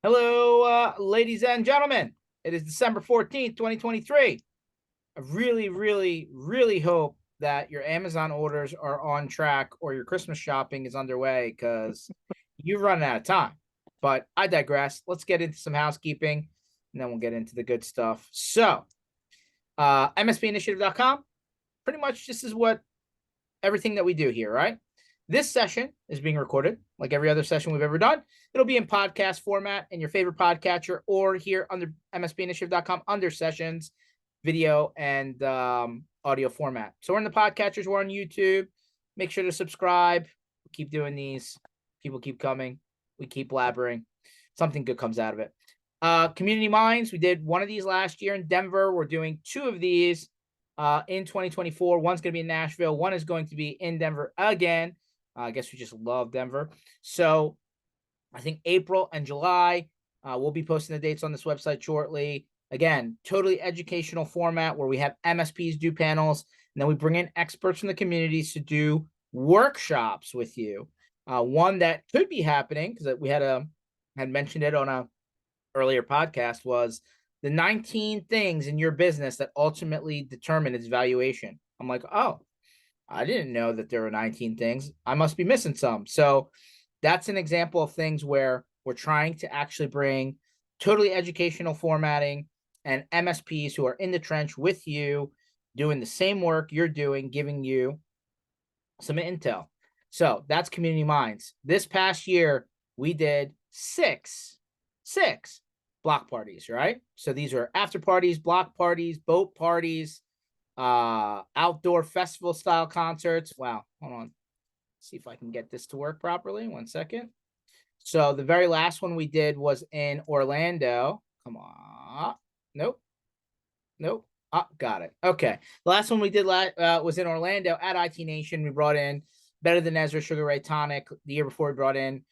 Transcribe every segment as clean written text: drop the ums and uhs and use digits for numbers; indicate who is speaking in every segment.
Speaker 1: Hello, ladies and gentlemen. It is December 14th, 2023. I really hope that your Amazon orders are on track or your Christmas shopping is underway because you're running out of time. But I digress. Let's get into some housekeeping and then we'll get into the good stuff. So, MSPinitiative.com pretty much this is what everything that we do here, right? This session is being recorded like every other session we've ever done. It'll be in podcast format in your favorite podcatcher or here under mspinitiative.com under sessions, video, and audio format. So we're in the podcatchers, we're on YouTube. Make sure to subscribe. We keep doing these. People keep coming. We keep blabbering. Something good comes out of it. Community Minds, we did one of these last year in Denver. We're doing two of these in 2024. One's going to be in Nashville. One is going to be in Denver again. I guess we just love Denver. So I think April and July, we'll be posting the dates on this website shortly. Again, totally educational format where we have MSPs do panels, and then we bring in experts from the communities to do workshops with you. One that could be happening, because we had mentioned it on a earlier podcast, was the 19 things in your business that ultimately determine its valuation. I'm like, oh, I didn't know that there were 19 things. I must be missing some. So that's an example of things where we're trying to actually bring totally educational formatting and MSPs who are in the trench with you, doing the same work you're doing, giving you some intel. So that's Community Minds. This past year, we did six block parties, right? So these are after parties, block parties, boat parties, outdoor festival style concerts. Wow, hold on. See if I can get this to work properly. 1 second. So the very last one we did was in Orlando. Come on. Nope. Got it. Okay. The last one we did was in Orlando at IT Nation. We brought in Better Than Ezra, Sugar Ray Tonic. The year before we brought in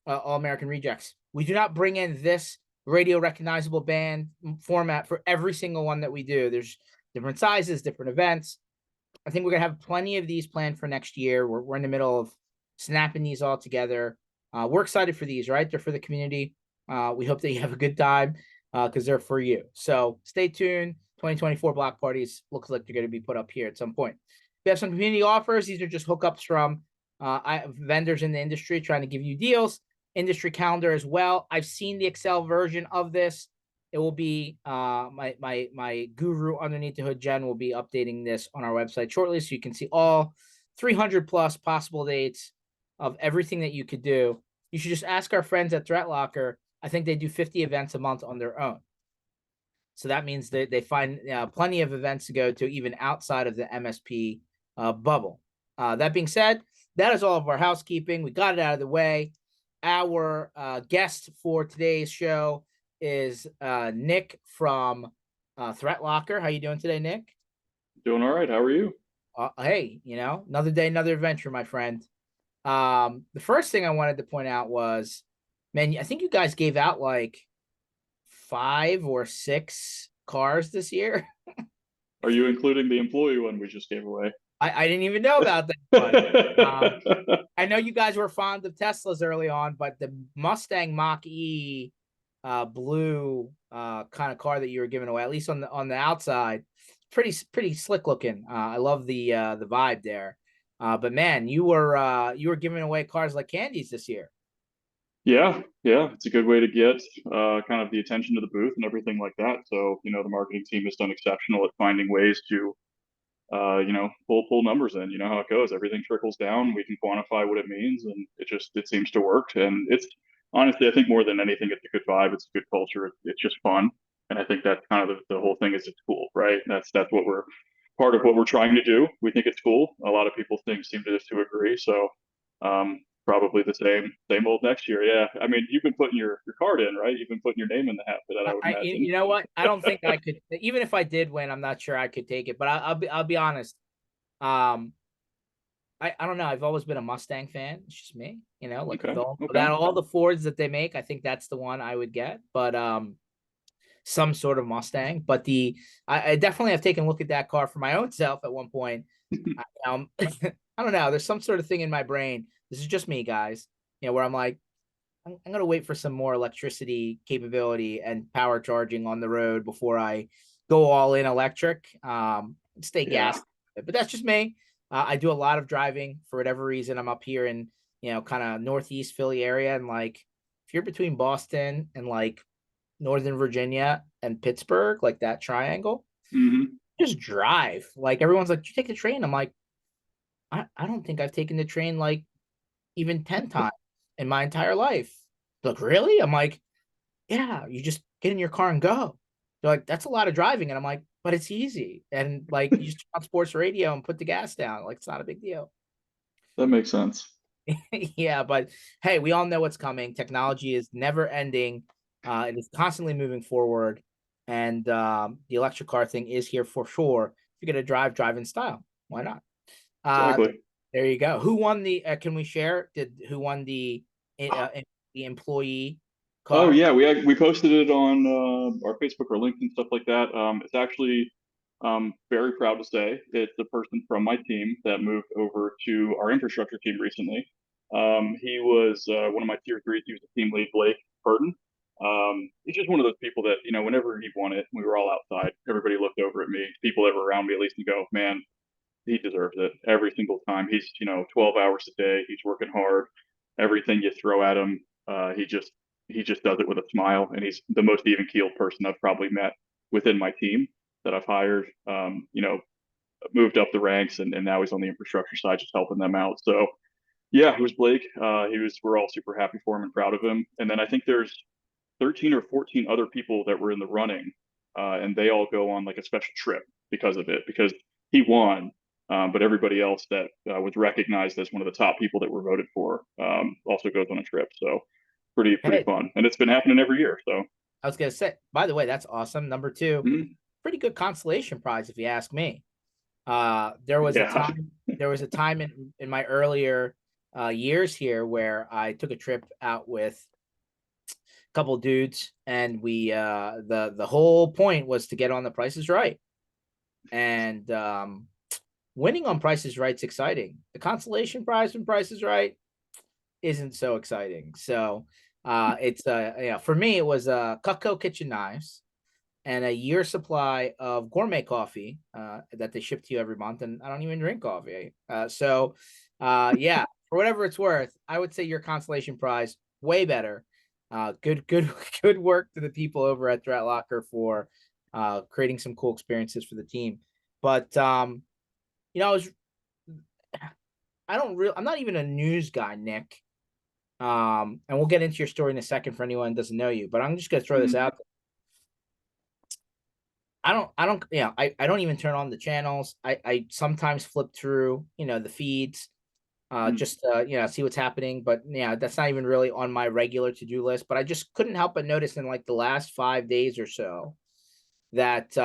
Speaker 1: All American Rejects. We do not bring in this radio recognizable band format for every single one that we do. There's different sizes, different events. I think we're going to have plenty of these planned for next year. We're in the middle of snapping these all together. We're excited for these, right? They're for the community. We hope that you have a good time because they're for you. So stay tuned. 2024 block parties looks like they're going to be put up here at some point. We have some community offers. These are just hookups from vendors in the industry trying to give you deals. Industry calendar as well. I've seen the Excel version of this. It will be my guru underneath the hood, Jen, will be updating this on our website shortly, so you can see all 300 plus possible dates of everything that you could do. You should just ask our friends at Threatlocker. I think they do 50 events a month on their own. So that means that they find plenty of events to go to, even outside of the MSP bubble. That being said, that is all of our housekeeping. We got it out of the way. Our guest for today's show is Nick from Threatlocker. How you doing today, Nick?
Speaker 2: Doing all right. How are you?
Speaker 1: Hey, another day, another adventure, my friend. The first thing I wanted to point out was, man, I think you guys gave out like 5 or 6 cars this year.
Speaker 2: Are you including the employee one we just gave away?
Speaker 1: I didn't even know about that one. I know you guys were fond of Teslas early on, but the Mustang Mach-E blue kind of car that you were giving away, at least on the outside, pretty slick looking. I love the vibe there. But man, you were giving away cars like candies this year.
Speaker 2: Yeah, it's a good way to get kind of the attention to the booth and everything like that. So, the marketing team has done exceptional at finding ways to, pull numbers in. You know how it goes. Everything trickles down. We can quantify what it means, and it seems to work. And it's honestly, I think more than anything, it's a good vibe. It's a good culture. It's just fun, and I think that's kind of the whole thing. Is it's cool, right? That's what we're part of what we're trying to do. We think it's cool. A lot of people seem to agree. So, probably the same old next year. Yeah, I mean, you've been putting your card in, right? You've been putting your name in the hat for that, I would imagine.
Speaker 1: You know what? I don't think I could. Even if I did win, I'm not sure I could take it. But I'll be honest. Um, I don't know. I've always been a Mustang fan. It's just me, like
Speaker 2: Okay,
Speaker 1: without all the Fords that they make, I think that's the one I would get. But some sort of Mustang. But I definitely have taken a look at that car for my own self at one point. I don't know. There's some sort of thing in my brain. This is just me, guys. Where I'm like, I'm gonna wait for some more electricity capability and power charging on the road before I go all in electric. Stay
Speaker 2: Yeah.
Speaker 1: gas, but that's just me. I do a lot of driving for whatever reason. I'm up here in kind of northeast Philly area, and like if you're between Boston and like Northern Virginia and Pittsburgh, like that triangle,
Speaker 2: Hmm.
Speaker 1: just drive. Like everyone's like, you take the train. I'm like, I don't think I've taken the train like even 10 times in my entire life. Look, really? I'm like, yeah, you just get in your car and go. They're like, that's a lot of driving. And I'm like, but it's easy. And like, you just turn on sports radio and put the gas down. Like, it's not a big deal.
Speaker 2: That makes sense.
Speaker 1: Yeah, but hey, we all know what's coming. Technology is never ending. It is constantly moving forward. And the electric car thing is here for sure. If you're going to drive in style. Why not? Uh,
Speaker 2: Exactly.
Speaker 1: there you go. Who won the? Can we share? Who won the employee
Speaker 2: Oh
Speaker 1: car?
Speaker 2: yeah, we posted it on our Facebook or LinkedIn, stuff like that. It's actually very proud to say it's a person from my team that moved over to our infrastructure team recently. He was one of my tier threes. He was the team lead, Blake Burton. He's just one of those people that whenever he won it, we were all outside. Everybody looked over at me, people that were around me at least, and go, "Man, he deserves it every single time. He's 12 hours a day. He's working hard. Everything you throw at him, he just does it with a smile. And he's the most even keeled person I've probably met within my team that I've hired. Moved up the ranks, and now he's on the infrastructure side, just helping them out. So yeah, it was Blake. We're all super happy for him and proud of him. And then I think there's 13 or 14 other people that were in the running, and they all go on like a special trip because of it, because he won. But everybody else that was recognized as one of the top people that were voted for also goes on a trip. So pretty
Speaker 1: Hey,
Speaker 2: fun, and it's been happening every year. So
Speaker 1: I was gonna say. By the way, that's awesome. Number two,
Speaker 2: mm,
Speaker 1: pretty good consolation prize if you ask me. There was a
Speaker 2: yeah,
Speaker 1: time. There was a time in my earlier years here where I took a trip out with a couple of dudes, and we the whole point was to get on The Price is Right, and winning on Price is Right's exciting. The consolation prize from Price is Right isn't so exciting. So it's for me it was Cutco kitchen knives and a year supply of gourmet coffee that they ship to you every month, and I don't even drink coffee. Yeah, for whatever it's worth, I would say your consolation prize way better. Good good work to the people over at Threatlocker for creating some cool experiences for the team. But I was I'm not even a news guy, Nick. And we'll get into your story in a second for anyone who doesn't know you, but I'm just gonna throw this
Speaker 2: mm,
Speaker 1: out. I don't even turn on the channels. I sometimes flip through, the feeds,
Speaker 2: mm,
Speaker 1: just see what's happening. But yeah, that's not even really on my regular to-do list. But I just couldn't help but notice in like the last 5 days or so that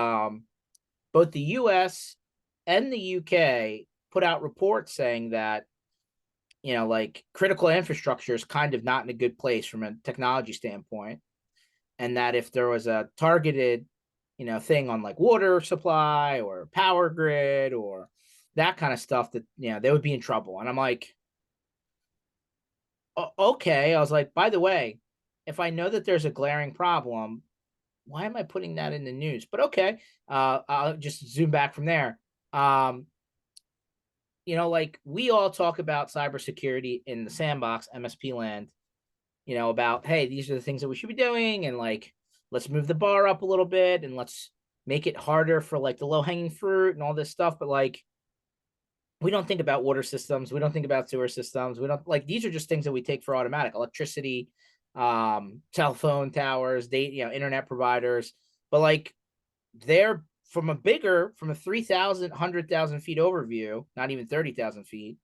Speaker 1: both the US and the UK put out reports saying that like critical infrastructure is kind of not in a good place from a technology standpoint, and that if there was a targeted, thing on like water supply or power grid or that kind of stuff, that they would be in trouble. And I'm like, okay. I was like, by the way, if I know that there's a glaring problem, why am I putting that in the news? But okay, I'll just zoom back from there. Um, like we all talk about cybersecurity in the sandbox MSP land, about, hey, these are the things that we should be doing, and like let's move the bar up a little bit, and let's make it harder for like the low hanging fruit and all this stuff. But like we don't think about water systems, we don't think about sewer systems, we don't, like, these are just things that we take for automatic. Electricity, telephone towers, data, internet providers. But like they're from a 3,000 feet overview, not even 30,000 feet.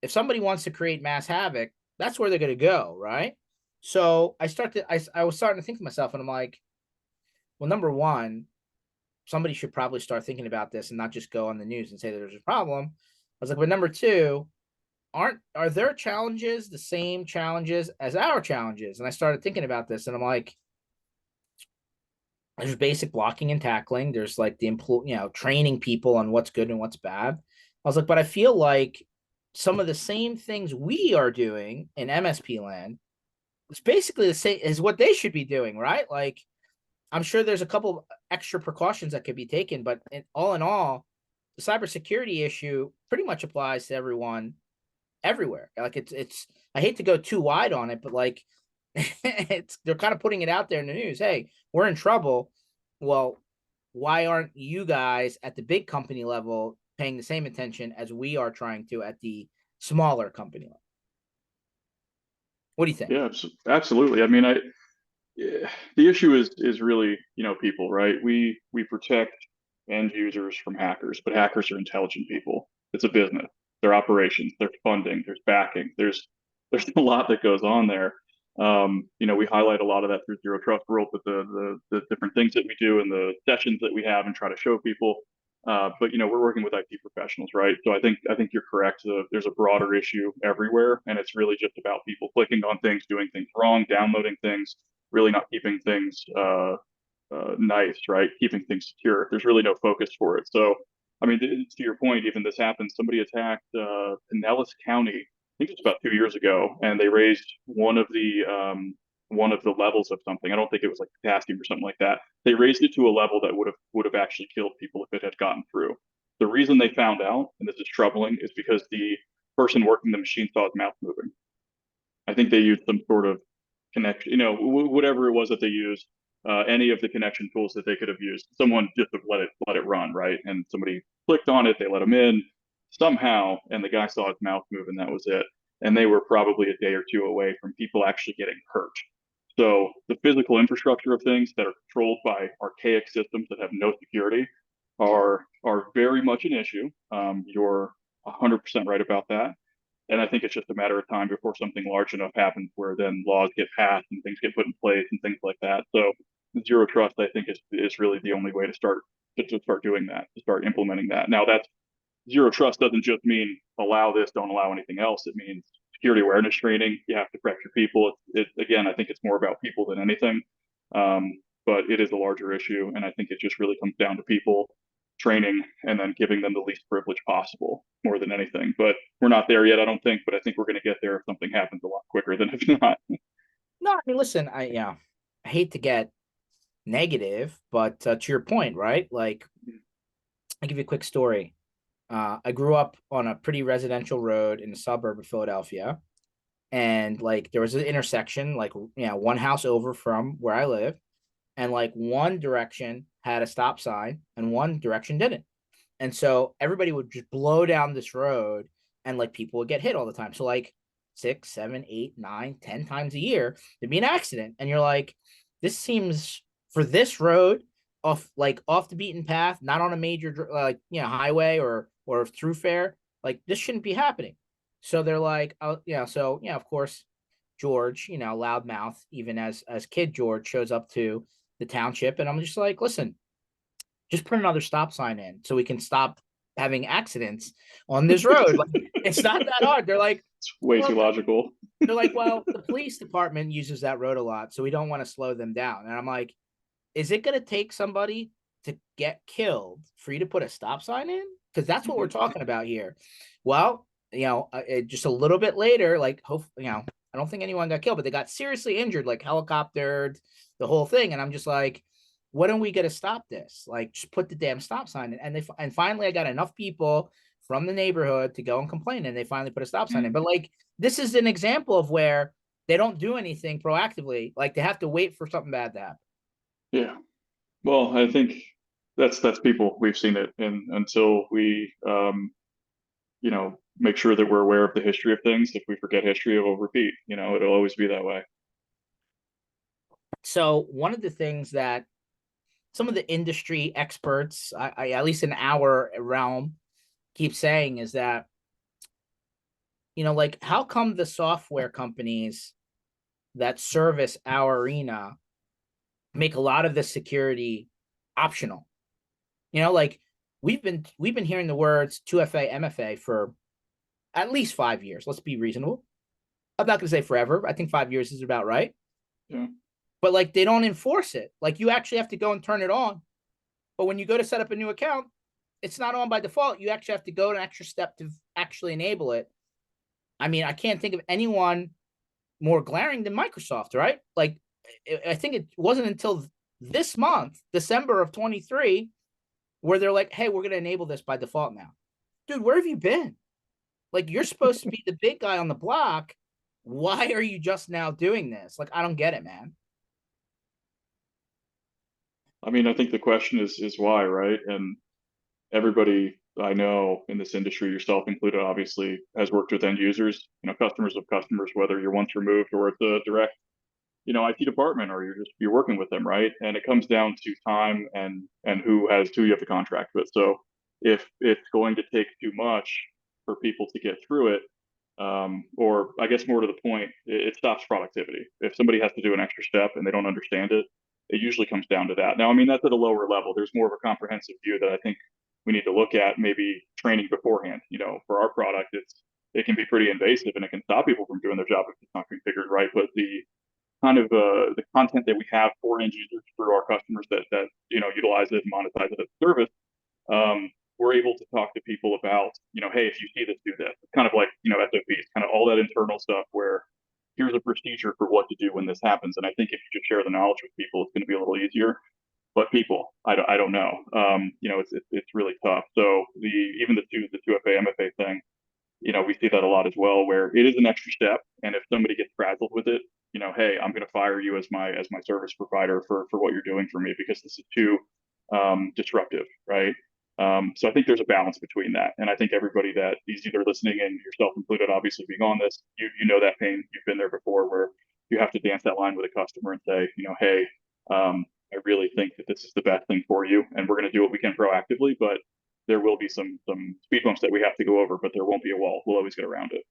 Speaker 1: If somebody wants to create mass havoc, that's where they're going to go, right? So I was starting to think to myself, and I'm like, well, number one, somebody should probably start thinking about this and not just go on the news and say that there's a problem. I was like, but number two, are their challenges the same challenges as our challenges? And I started thinking about this, and I'm like, there's basic blocking and tackling. There's like the training people on what's good and what's bad. I was like, but I feel like some of the same things we are doing in MSP land it's basically the same as what they should be doing, right? Like, I'm sure there's a couple extra precautions that could be taken, but in all, the cybersecurity issue pretty much applies to everyone everywhere. Like it's I hate to go too wide on it, but like it's they're kind of putting it out there in the news. Hey, we're in trouble. Well, why aren't you guys at the big company level paying the same attention as we are trying to at the smaller company level? What do you think?
Speaker 2: Yeah, absolutely. I mean, yeah, the issue is really, people, right? We protect end users from hackers, but hackers are intelligent people. It's a business. Their operations, there's funding, there's backing, there's a lot that goes on there. We highlight a lot of that through Zero Trust World with the different things that we do and the sessions that we have and try to show people. But we're working with IT professionals, right? So I think you're correct. There's a broader issue everywhere, and it's really just about people clicking on things, doing things wrong, downloading things, really not keeping things nice, right? Keeping things secure. There's really no focus for it. So, I mean, to your point, even this happened. Somebody attacked Pinellas County. I think it's about 2 years ago, and they raised one of the levels of something. I don't think it was like potassium or something like that. They raised it to a level that would have actually killed people if it had gotten through. The reason they found out, and this is troubling, is because the person working the machine saw his mouth moving. I think they used some sort of connection, whatever it was that they used, any of the connection tools that they could have used. Someone just let it run, right? And somebody clicked on it, they let him in somehow, and the guy saw his mouth move, and that was it. And they were probably a day or two away from people actually getting hurt. So the physical infrastructure of things that are controlled by archaic systems that have no security are very much an issue. You're 100% right about that. And I think it's just a matter of time before something large enough happens where then laws get passed and things get put in place and things like that. So zero trust, I think, is really the only way to start doing that, to start implementing that. Now, that's zero trust doesn't just mean allow this, don't allow anything else. It means security awareness training. You have to prep your people. Again, I think it's more about people than anything. But it is a larger issue, and I think it just really comes down to people training and then giving them the least privilege possible more than anything. But we're not there yet, I don't think. But I think we're going to get there if something happens a lot quicker than if not.
Speaker 1: No, I mean, listen, I hate to get negative, but to your point, right? Like, I'll give you a quick story. I grew up on a pretty residential road in the suburb of Philadelphia, and like there was an intersection, like one house over from where I live, and like one direction had a stop sign and one direction didn't. And so everybody would just blow down this road and like people would get hit all the time. So like 6, 7, 8, 9, 10 times a year, there'd be an accident. And you're like, this seems for this road off the beaten path, not on a major highway or thoroughfare, like this shouldn't be happening. So they're like, oh yeah, so yeah, of course, George, loudmouth, even as kid George shows up to the township, and I'm just like, listen, just put another stop sign in so we can stop having accidents on this road. Like, it's not that hard. They're like,
Speaker 2: It's way
Speaker 1: well,
Speaker 2: too logical.
Speaker 1: well, the police department uses that road a lot, so we don't want to slow them down. And I'm like, is it going to take somebody to get killed for you to put a stop sign in? Because that's what we're talking about here. Well, just a little bit later, like, I don't think anyone got killed, but they got seriously injured, like helicoptered, the whole thing. And I'm just like, when are we going to stop this? Like, just put the damn stop sign in. And finally, I got enough people from the neighborhood to go and complain, and they finally put a stop sign in. But like, this is an example of where they don't do anything proactively. Like, they have to wait for something bad to happen.
Speaker 2: Yeah. Well, I think that's people. We've seen it, and until we make sure that we're aware of the history of things. If we forget history, it will repeat. It'll always be that way.
Speaker 1: So one of the things that some of the industry experts, I at least in our realm, keep saying is that, like, how come the software companies that service our arena make a lot of the security optional? Like we've been hearing the words 2FA, MFA for at least 5 years. Let's be reasonable. I'm not going to say forever. I think 5 years is about right.
Speaker 2: Yeah.
Speaker 1: But like they don't enforce it. Like you actually have to go and turn it on. But when you go to set up a new account, it's not on by default. You actually have to go an extra step to actually enable it. I mean, I can't think of anyone more glaring than Microsoft, right? Like, I think it wasn't until this month, December of 23, where they're like, hey, we're going to enable this by default now. Dude, where have you been? Like, you're supposed to be the big guy on the block. Why are you just now doing this? Like, I don't get it, man.
Speaker 2: I mean, I think the question is why, right? And everybody I know in this industry, yourself included, obviously, has worked with end users, customers of customers, whether you're once removed or it's a direct, IT department, or you're working with them, right? And it comes down to time and who you have the contract with. So if it's going to take too much for people to get through it, or I guess more to the point, it stops productivity. If somebody has to do an extra step and they don't understand it, it usually comes down to that. Now, I mean, that's at a lower level. There's more of a comprehensive view that I think we need to look at, maybe training beforehand. For our product, it can be pretty invasive and it can stop people from doing their job if it's not configured right. But the kind of the content that we have for end users through our customers that utilize it and monetize it as a service, we're able to talk to people about, hey, if you see this, do this. It's kind of like, SOPs, kind of all that internal stuff where here's a procedure for what to do when this happens. And I think if you just share the knowledge with people, it's going to be a little easier. But people, I don't know. It's really tough. So even the 2FA MFA thing, we see that a lot as well, where it is an extra step. And if somebody gets frazzled with it, hey, I'm going to fire you as my service provider for what you're doing for me because this is too disruptive, right? So I think there's a balance between that, and I think everybody that is either listening, and yourself included, obviously being on this, you know that pain. You've been there before, where you have to dance that line with a customer and say, hey, I really think that this is the best thing for you, and we're going to do what we can proactively, but there will be some speed bumps that we have to go over, but there won't be a wall. We'll always get around it.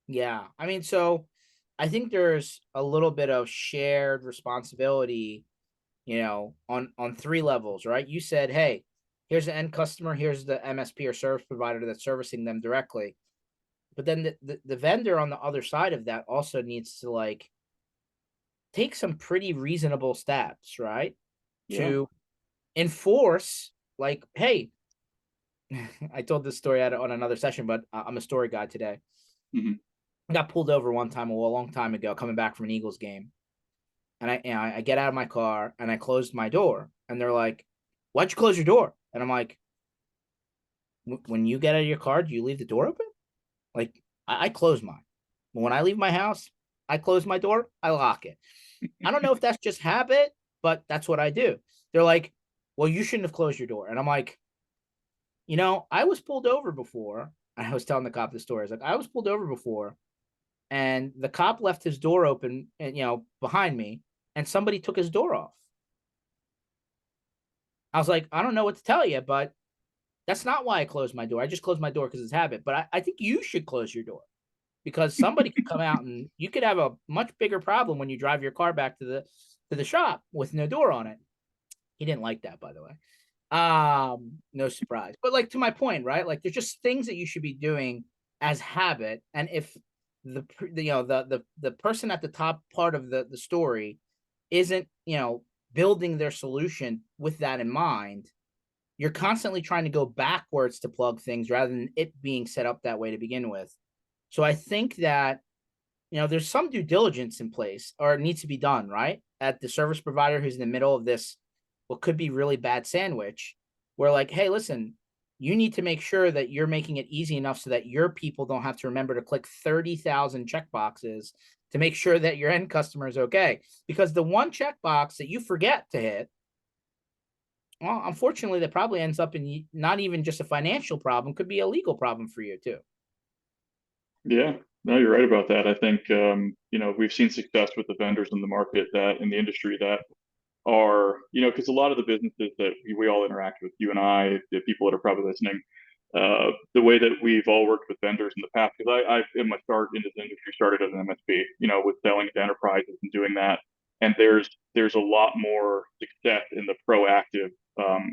Speaker 1: Yeah. I mean, so I think there's a little bit of shared responsibility, on three levels, right? You said, hey, here's the end customer, here's the MSP or service provider that's servicing them directly. But then the vendor on the other side of that also needs to like take some pretty reasonable steps, right?
Speaker 2: Yeah.
Speaker 1: To enforce, like, hey, I told this story on another session, but I'm a story guy today.
Speaker 2: Mm-hmm.
Speaker 1: I got pulled over one time a long time ago, coming back from an Eagles game, and I get out of my car and I closed my door, and they're like, "Why'd you close your door?" And I'm like, "When you get out of your car, do you leave the door open?" Like, I close mine. When I leave my house, I close my door, I lock it. I don't know if that's just habit, but that's what I do. They're like, "Well, you shouldn't have closed your door," and I'm like, I was pulled over before. I was telling the cop the story. I was like, I was pulled over before, and the cop left his door open, and behind me, and somebody took his door off. I was like, I don't know what to tell you, but that's not why I closed my door. I just closed my door because it's habit. But I think you should close your door because somebody could come out and you could have a much bigger problem when you drive your car back to the shop with no door on it. He didn't like that, by the way. No surprise. But like, to my point, right? Like, there's just things that you should be doing as habit. And if the person at the top part of the story isn't, building their solution with that in mind, you're constantly trying to go backwards to plug things rather than it being set up that way to begin with. So I think that, there's some due diligence in place, or it needs to be done, right? At the service provider who's in the middle of this, what could be really bad sandwich, where like, hey, listen, you need to make sure that you're making it easy enough so that your people don't have to remember to click 30,000 checkboxes to make sure that your end customer is okay. Because the one checkbox that you forget to hit, well, unfortunately, that probably ends up in not even just a financial problem, could be a legal problem for you too.
Speaker 2: Yeah, no, you're right about that. I think we've seen success with the vendors in the market, that in the industry, that are, because a lot of the businesses that we all interact with, you and I, the people that are probably listening, the way that we've all worked with vendors in the past, because I in my start in this industry started as an MSP, with selling to enterprises and doing that. And there's a lot more success in the proactive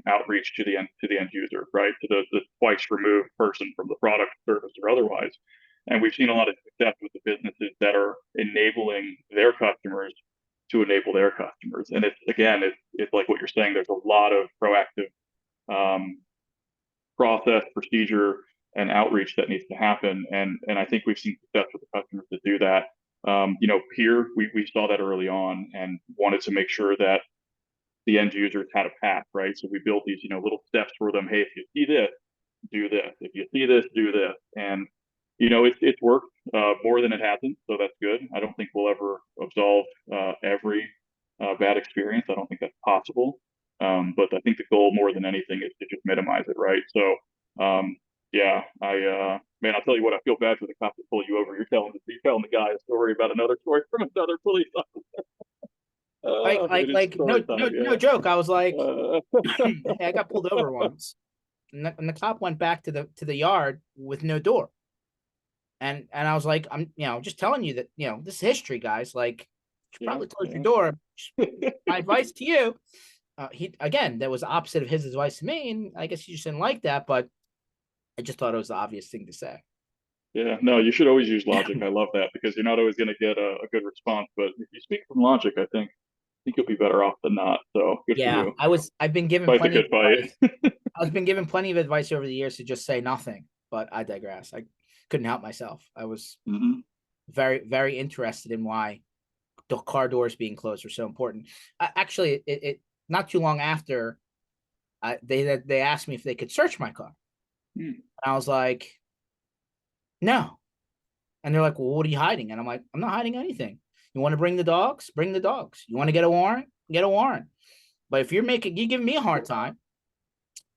Speaker 2: outreach to the end user, right? To the twice removed person from the product, service, or otherwise. And we've seen a lot of success with the businesses that are enabling their customers to enable their customers. And it's like what you're saying. There's a lot of proactive um, process, procedure, and outreach that needs to happen. And I think we've seen success with the customers to do that. Here we saw that early on and wanted to make sure that the end users had a path, right? So we built these, little steps for them. Hey, if you see this, do this. If you see this, do this. And it's worked more than it hasn't, so that's good. I don't think we'll ever absolve every bad experience. I don't think that's possible. But I think the goal more than anything is to just minimize it, right? So, yeah, man, I'll tell you what, I feel bad for the cop that pulled you over. You're telling the guy a story about another story from another police officer. It is
Speaker 1: No,
Speaker 2: story
Speaker 1: no,
Speaker 2: time,
Speaker 1: no
Speaker 2: yeah.
Speaker 1: joke. I was like,
Speaker 2: Uh,
Speaker 1: hey, I got pulled over once, and the cop went back to the yard with no door, and I was like, I'm just telling you that this is history, guys. Like, you should
Speaker 2: yeah,
Speaker 1: probably close your
Speaker 2: yeah.
Speaker 1: door. My advice to you, he again, that was opposite of his advice to me, and I guess he just didn't like that, but I just thought it was the obvious thing to say.
Speaker 2: Yeah, no, you should always use logic. I love that because you're not always going to get a good response. But if you speak from logic, I think you'll be better off than not. So good for
Speaker 1: Yeah,
Speaker 2: you.
Speaker 1: I've been given
Speaker 2: Fight the
Speaker 1: plenty of
Speaker 2: good fight.
Speaker 1: advice. I've been given plenty of advice over the years to just say nothing, but I digress. I couldn't help myself. I was
Speaker 2: Hmm.
Speaker 1: very, very interested in why the car doors being closed were so important. Actually, it not too long after they asked me if they could search my car,
Speaker 2: Hmm.
Speaker 1: and I was like, no. And they're like, well, what are you hiding? And I'm like, I'm not hiding anything. You want to bring the dogs? Bring the dogs. You want to get a warrant? Get a warrant. But if you give me a hard time,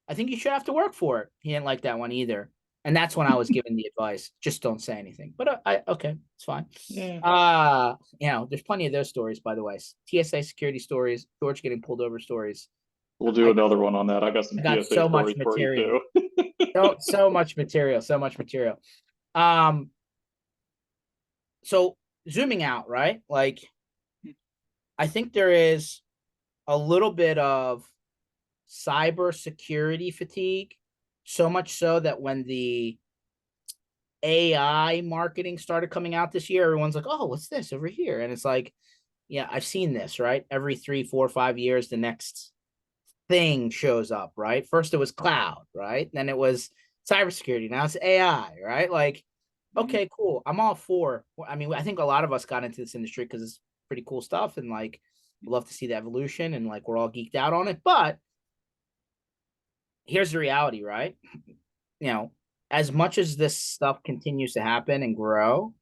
Speaker 1: I think you should have to work for it. He didn't like that one either. And that's when I was given the advice, just don't say anything. But okay, it's fine.
Speaker 2: Yeah,
Speaker 1: There's plenty of those stories, by the way. TSA security stories, George getting pulled over stories.
Speaker 2: we'll do
Speaker 1: I,
Speaker 2: another one on that. I got some
Speaker 1: I got
Speaker 2: TSA
Speaker 1: so much
Speaker 2: stories for you
Speaker 1: material.
Speaker 2: too.
Speaker 1: So much material, so much material. Um, so zooming out, right? Like, I think there is a little bit of cyber security fatigue, so much so that when the AI marketing started coming out this year, everyone's like, oh, what's this over here? And it's like, yeah, I've seen this, right? Every 3, 4, 5 years, the next thing shows up, right? First it was cloud, right? Then it was cybersecurity. Now it's AI, right? Like,
Speaker 2: Mhm.
Speaker 1: okay, cool. I'm all for. I mean, I think a lot of us got into this industry because it's pretty cool stuff, and like, we love to see the evolution, and like, we're all geeked out on it. But here's the reality, right? You know, as much as this stuff continues to happen and grow,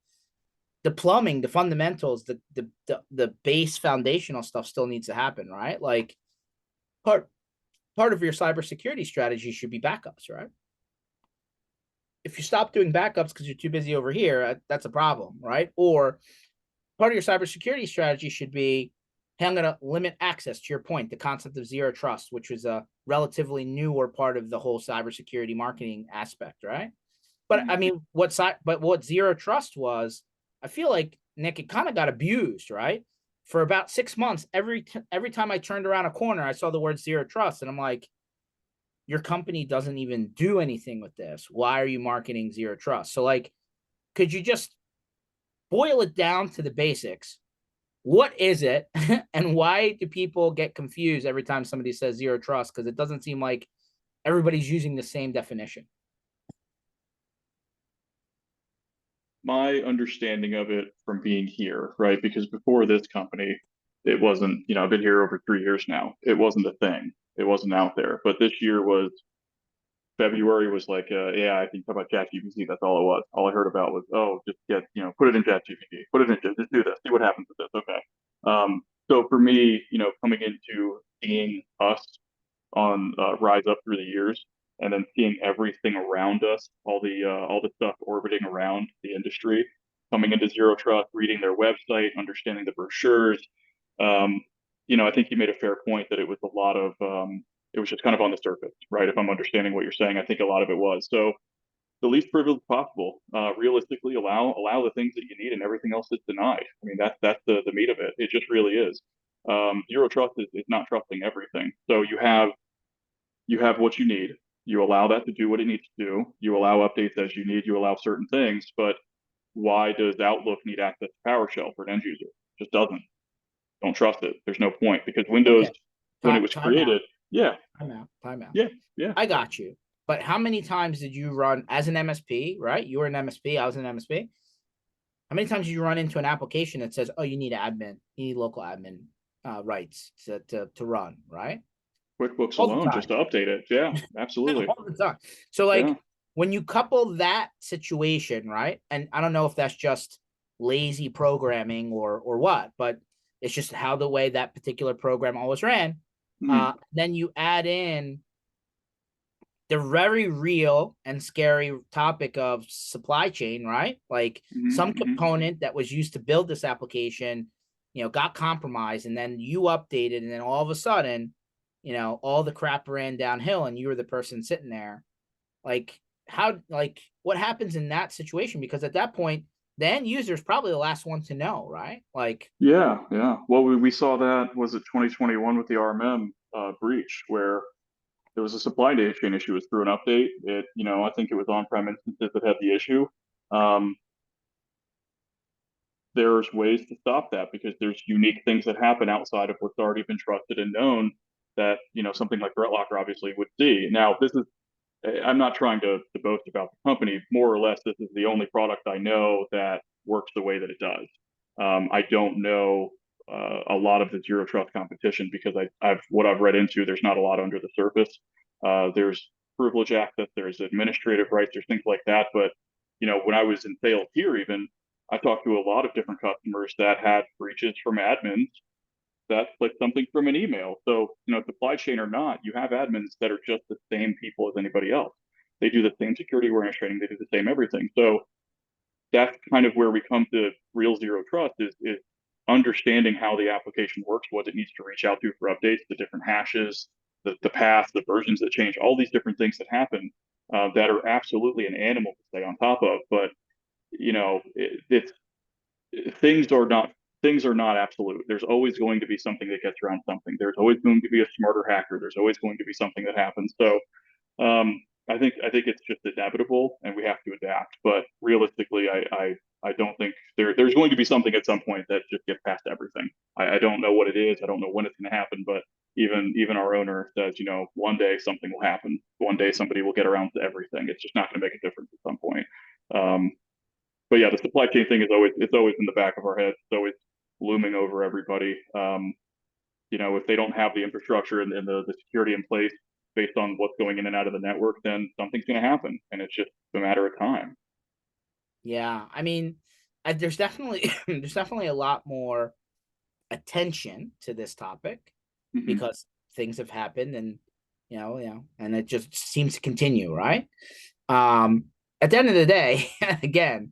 Speaker 1: the plumbing, the fundamentals, the base foundational stuff still needs to happen, right? Like, part of your cybersecurity strategy should be backups, right? If you stop doing backups because you're too busy over here, that's a problem, right? Or part of your cybersecurity strategy should be, hey, I'm going to limit access, to your point, the concept of zero trust, which was a relatively newer part of the whole cybersecurity marketing aspect, right? But I
Speaker 2: Mhm.
Speaker 1: mean, what zero trust was, I feel like, Nick, it kind of got abused, right? For about 6 months, every time I turned around a corner, I saw the word zero trust, and I'm like, your company doesn't even do anything with this. Why are you marketing zero trust? So, like, could you just boil it down to the basics? What is it, and why do people get confused every time somebody says zero trust? Because it doesn't seem like everybody's using the same definition.
Speaker 2: My understanding of it from being here, right? Because before this company, it wasn't, I've been here over 3 years now. It wasn't a thing. It wasn't out there. But this year was February was like, yeah, I think about ChatGPT. That's all it was. All I heard about was, oh, just get, put it in ChatGPT, put it in, just do this, see what happens with this. Okay. So for me, coming into seeing us on rise up through the years, and then seeing everything around us, all the stuff orbiting around the industry, coming into Zero Trust, reading their website, understanding the brochures. Um, I think you made a fair point that it was a lot of it was just kind of on the surface, right? If I'm understanding what you're saying, I think a lot of it was. So the least privilege possible. Realistically, allow the things that you need, and everything else is denied. I mean, that's the meat of it. It just really is. Zero trust is not trusting everything. So you have what you need. You allow that to do what it needs to do. You allow updates as you need. You allow certain things. But why does Outlook need access to PowerShell for an end user? It just doesn't. Don't trust it. There's no point because Windows,
Speaker 1: Okay,
Speaker 2: when it was
Speaker 1: time out,
Speaker 2: created, yeah,
Speaker 1: time out.
Speaker 2: yeah, yeah.
Speaker 1: I got you. But how many times did you run as an MSP, right? You were an MSP, I was an MSP. How many times do you run into an application that says, "Oh, you need admin, you need local admin rights to run," right?
Speaker 2: QuickBooks
Speaker 1: All the
Speaker 2: alone just
Speaker 1: time.
Speaker 2: to update it. Yeah, absolutely.
Speaker 1: All the time. So like
Speaker 2: Yeah.
Speaker 1: when you couple that situation, right? And I don't know if that's just lazy programming or what, but it's just how the way that particular program always ran.
Speaker 2: Mhm.
Speaker 1: Then you add in the very real and scary topic of supply chain, right? Like
Speaker 2: Mhm.
Speaker 1: some
Speaker 2: Mhm.
Speaker 1: component that was used to build this application, got compromised, and then you updated, and then all of a sudden, all the crap ran downhill, and you were the person sitting there. Like what happens in that situation? Because at that point, the end user is probably the last one to know, right? Like,
Speaker 2: Yeah, yeah. Well, we saw that, was it 2021 with the RMM breach, where there was a supply chain issue. It was through an update. I think it was on-prem instances that had the issue. Um, there's ways to stop that because there's unique things that happen outside of what's already been trusted and known that, something like Threatlocker obviously would see. Now, I'm not trying to boast about the company. More or less, this is the only product I know that works the way that it does. I don't know a lot of the zero trust competition because what I've read into, there's not a lot under the surface. There's privilege access, there's administrative rights, there's things like that. But when I was in sales here, even I talked to a lot of different customers that had breaches from admins that like something from an email. So, supply chain or not, you have admins that are just the same people as anybody else. They do the same security awareness training, they do the same everything. So that's kind of where we come to real zero trust is understanding how the application works, what it needs to reach out to for updates, the different hashes, the paths, the versions that change, all these different things that happen that are absolutely an animal to stay on top of. But it's things are not absolute. There's always going to be something that gets around something. There's always going to be a smarter hacker. There's always going to be something that happens. So I think it's just inevitable, and we have to adapt. But realistically, I don't think there's going to be something at some point that just gets past everything. I don't know what it is. I don't know when it's going to happen. But even our owner says, one day something will happen. One day somebody will get around to everything. It's just not going to make a difference at some point. Um, but yeah, the supply chain thing is always in the back of our heads. It's always looming over everybody. If they don't have the infrastructure and the security in place based on what's going in and out of the network, then something's going to happen, and it's just a matter of time.
Speaker 1: yeah, I mean, there's definitely there's definitely a lot more attention to this topic
Speaker 2: Hmm.
Speaker 1: because things have happened, and and it just seems to continue, right? Um, at the end of the day, again,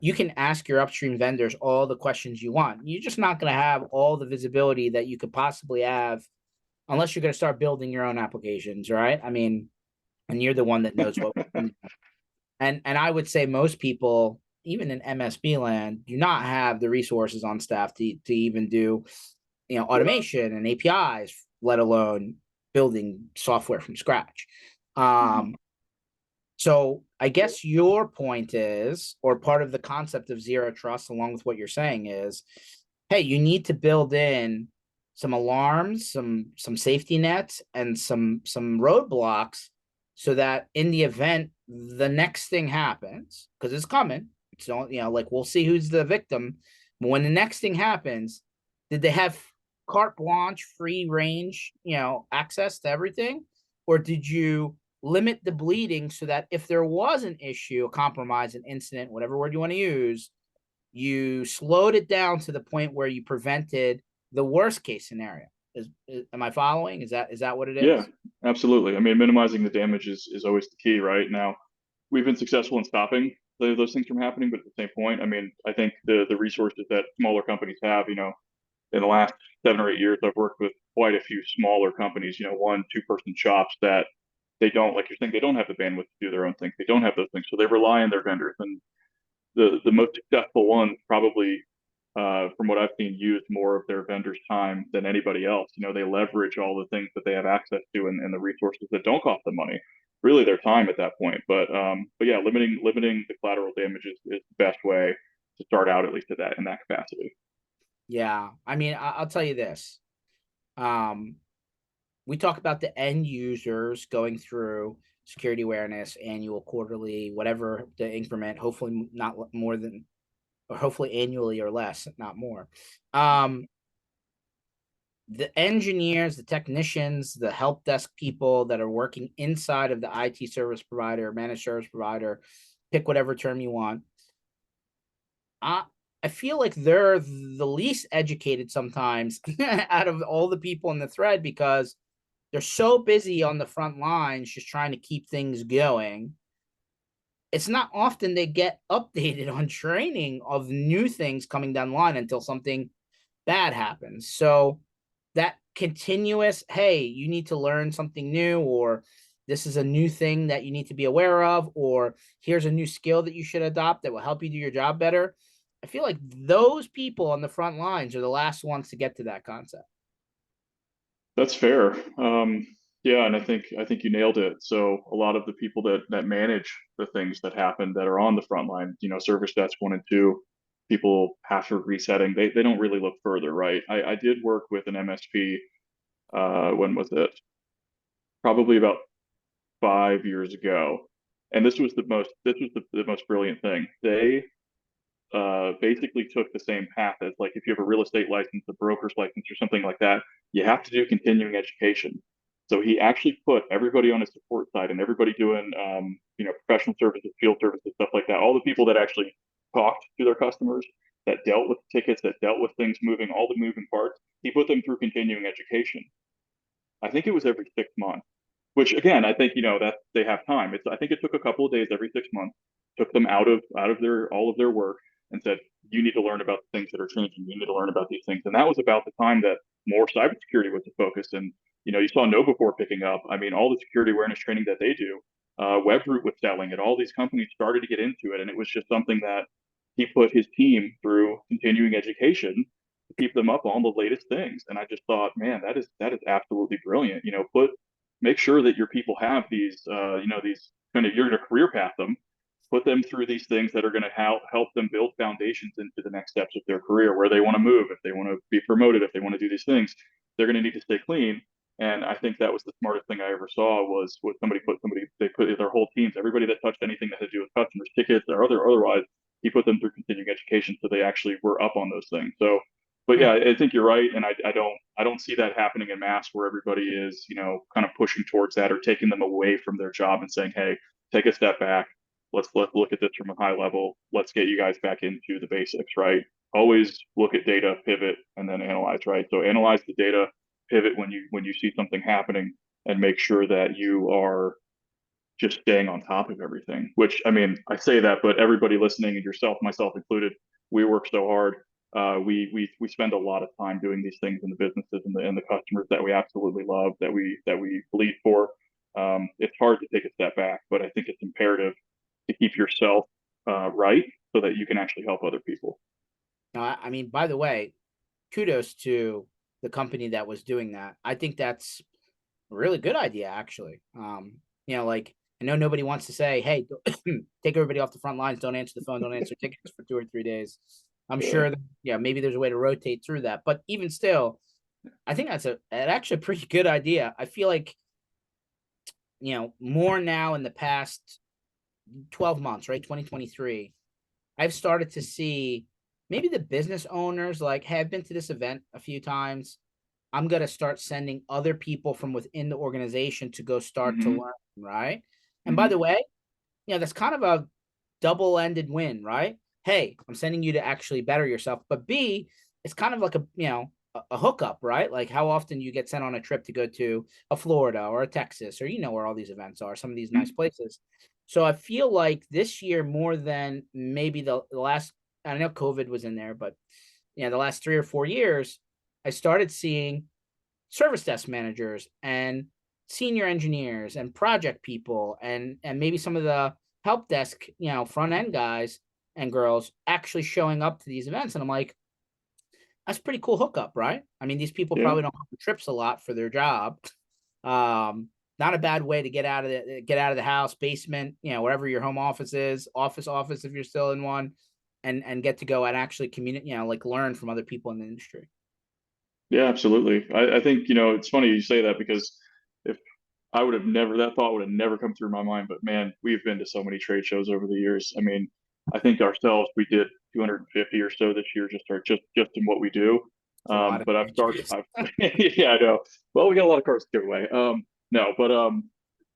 Speaker 1: you can ask your upstream vendors all the questions you want. You're just not going to have all the visibility that you could possibly have unless you're going to start building your own applications, right? I mean, and you're the one that knows what. And I would say most people, even in MSP land, do not have the resources on staff to even do automation and APIs, let alone building software from scratch.
Speaker 2: Hmm.
Speaker 1: So I guess your point is, or part of the concept of zero trust, along with what you're saying, is, hey, you need to build in some alarms, some safety nets, and some roadblocks, so that in the event the next thing happens, because it's coming, it's not, like we'll see who's the victim. But when the next thing happens, did they have carte blanche, free range, access to everything, or did you limit the bleeding so that if there was an issue, a compromise, an incident, whatever word you want to use, you slowed it down to the point where you prevented the worst case scenario. Am I following? Is that what it
Speaker 2: Yeah,
Speaker 1: is?
Speaker 2: absolutely. I mean, minimizing the damage is always the key, right? Now, we've been successful in stopping those things from happening, but at the same point, I mean, I think the resources that smaller companies have, in the last 7 or 8 years, I've worked with quite a few smaller companies, one, two-person shops that they don't, like you're saying, they don't have the bandwidth to do their own things. They don't have those things, so they rely on their vendors. And the most successful ones probably, from what I've seen, use more of their vendors' time than anybody else. They leverage all the things that they have access to and the resources that don't cost them money, really their time at that point. But yeah, limiting the collateral damage is the best way to start out, at least in that capacity.
Speaker 1: Yeah, I mean, I'll tell you this. Um, we talk about the end users going through security awareness, annual, quarterly, whatever the increment. Hopefully, not more than or hopefully annually or less, not more. Um, the engineers, the technicians, the help desk people that are working inside of the IT service provider, managed service provider, pick whatever term you want. I I feel like they're the least educated sometimes out of all the people in the thread because they're so busy on the front lines just trying to keep things going. It's not often they get updated on training of new things coming down the line until something bad happens. So that continuous, hey, you need to learn something new, or this is a new thing that you need to be aware of, or here's a new skill that you should adopt that will help you do your job better. I feel like those people on the front lines are the last ones to get to that concept.
Speaker 2: That's fair. Yeah, and I think you nailed it. So a lot of the people that manage the things that happen that are on the front line, service desk 1 and 2, people password resetting, they don't really look further, right? I did work with an MSP. When was it? Probably about 5 years ago, and this was the most brilliant thing. They basically took the same path as, like, if you have a real estate license, a broker's license, or something like that, you have to do continuing education. So he actually put everybody on his support side and everybody doing, professional services, field services, stuff like that. All the people that actually talked to their customers, that dealt with tickets, that dealt with things moving, all the moving parts. He put them through continuing education. I think it was every 6 months, which again, I think, that they have time. I think it took a couple of days every 6 months, took them out of their all of their work and said, you need to learn about the things that are changing. You need to learn about these things. And that was about the time that more cybersecurity was the focus. And, you saw KnowBe4 picking up. I mean, all the security awareness training that they do, Webroot was selling it. All these companies started to get into it. And it was just something that he put his team through continuing education to keep them up on the latest things. And I just thought, man, that is absolutely brilliant. Make sure that your people have these, these kind of, you're going to career path them, put them through these things that are going to help them build foundations into the next steps of their career, where they want to move, if they want to be promoted, if they want to do these things, they're going to need to stay clean. And I think that was the smartest thing I ever saw was they put their whole teams, everybody that touched anything that had to do with customers, tickets, or otherwise, he put them through continuing education so they actually were up on those things. So, but
Speaker 1: Hmm.
Speaker 2: yeah, I think you're right, and I don't see that happening in mass where everybody is, kind of pushing towards that or taking them away from their job and saying, hey, take a step back. Let's look at this from a high level. Let's get you guys back into the basics, right? Always look at data, pivot, and then analyze, right? So analyze the data, pivot when you see something happening, and make sure that you are just staying on top of everything. Which, I mean, I say that, but everybody listening, and yourself, myself included, we work so hard. We spend a lot of time doing these things in the businesses and the customers that we absolutely love, that we bleed for. It's hard to take a step back, but I think it's imperative to keep yourself right so that you can actually help other people.
Speaker 1: I mean, by the way, kudos to the company that was doing that. I think that's a really good idea, actually. Like, I know nobody wants to say, hey, take everybody off the front lines, don't answer the phone, don't answer tickets for 2 or 3 days. I'm
Speaker 2: Yeah,
Speaker 1: sure that, maybe there's a way to rotate through that. But even still, I think that's actually a pretty good idea. I feel like, more now in the past 12 months, right? 2023, I've started to see maybe the business owners like, hey, I've been to this event a few times. I'm going to start sending other people from within the organization to go start to
Speaker 2: hmm
Speaker 1: learn, right? And by the
Speaker 2: hmm
Speaker 1: way, that's kind of a double-ended win, right? Hey, I'm sending you to actually better yourself, but B, it's kind of like a hookup, right? Like how often you get sent on a trip to go to a Florida or a Texas, or where all these events are, some of these nice places. So I feel like this year more than maybe the last, I know COVID was in there, but the last 3 or 4 years, I started seeing service desk managers and senior engineers and project people and maybe some of the help desk, front end guys and girls actually showing up to these events. And I'm like, that's pretty cool hookup, right? I mean, these people
Speaker 2: yeah.
Speaker 1: probably don't have trips a lot for their job. Not a bad way to get out of the house, basement, wherever your home office is, office if you're still in one, and get to go and actually communicate, like learn from other people in the industry.
Speaker 2: Yeah, absolutely. I think, it's funny you say that because if I would have never, that thought would have never come through my mind. But man, we've been to so many trade shows over the years. I mean, I think ourselves, we did 250 or so this year, just in what we do.
Speaker 1: It's a lot of
Speaker 2: But I've started.
Speaker 1: changes.
Speaker 2: Yeah, I know. Well, we got a lot of cars to give away. No, but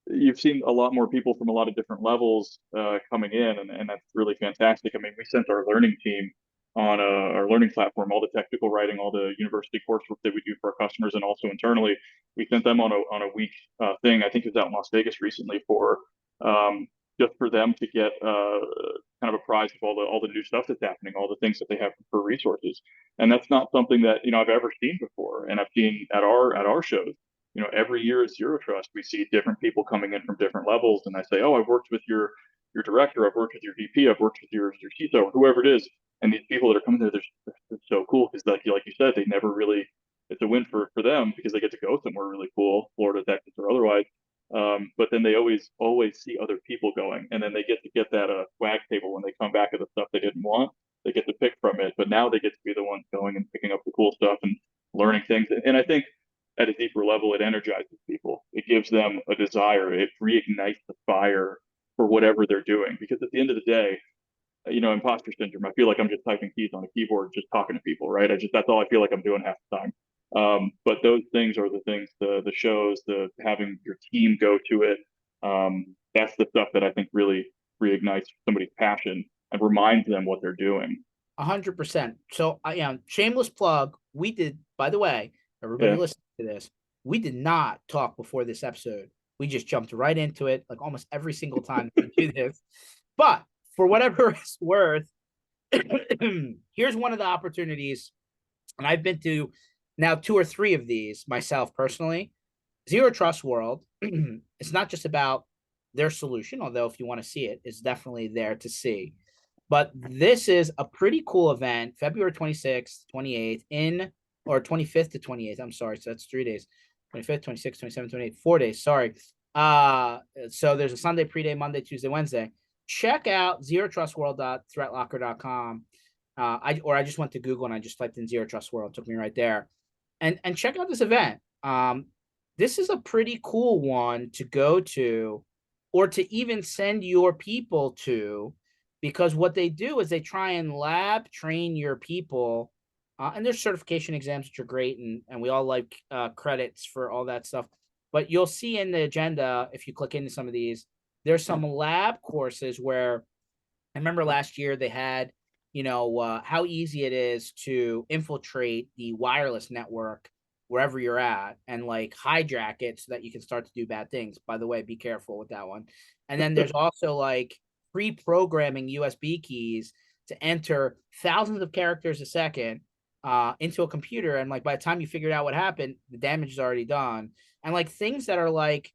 Speaker 2: you've seen a lot more people from a lot of different levels coming in, and that's really fantastic. I mean, we sent our learning team on our learning platform, all the technical writing, all the university coursework that we do for our customers, and also internally, we sent them on a week thing. I think it was out in Las Vegas recently for just for them to get kind of apprised of all the new stuff that's happening, all the things that they have for resources, and that's not something that I've ever seen before, and I've seen at our shows. Every year at Zero Trust, we see different people coming in from different levels, and I say, "Oh, I've worked with your director, I've worked with your VP, I've worked with your CISO, whoever it is." And these people that are coming there, they're so cool because, like you said, they never really. It's a win for them because they get to go somewhere really cool, Florida, Texas, or otherwise. But then they always see other people going, and then they get that swag table when they come back at the stuff they didn't want. They get to pick from it, but now they get to be the ones going and picking up the cool stuff and learning things. And I think at a deeper level, it energizes people. It gives them a desire. It reignites the fire for whatever they're doing. Because at the end of the day, imposter syndrome. I feel like I'm just typing keys on a keyboard, just talking to people, right? That's all I feel like I'm doing half the time. But those things are the things, the shows, the having your team go to it. That's the stuff that I think really reignites somebody's passion and reminds them what they're doing.
Speaker 1: 100%. So shameless plug. We did, by the way, everybody
Speaker 2: Yeah.
Speaker 1: listening to this, we did not talk before this episode. We just jumped right into it, like almost every single time we do this. But for whatever it's worth, here's one of the opportunities, and I've been to now 2 or 3 of these myself personally. Zero Trust World, it's not just about their solution, although if you want to see it, it's definitely there to see. But this is a pretty cool event, February 26th, 28th, or 25th to 28th. I'm sorry. So that's 3 days. 25th, 26th, 27th, 28th, 4 days. Sorry. So there's a Sunday pre-day, Monday, Tuesday, Wednesday. Check out zerotrustworld.threatlocker.com. I just went to Google and I just typed in Zero Trust World. It took me right there. And check out this event. This is a pretty cool one to go to, or to even send your people to, because what they do is they try and lab train your people, and there's certification exams which are great, and we all like credits for all that stuff. But you'll see in the agenda, if you click into some of these, there's some lab courses where I remember last year they had, how easy it is to infiltrate the wireless network wherever you're at and like hijack it so that you can start to do bad things. By the way, be careful with that one. And then there's also like pre-programming USB keys to enter thousands of characters a second into a computer. And like by the time you figured out what happened, the damage is already done. And like things that are like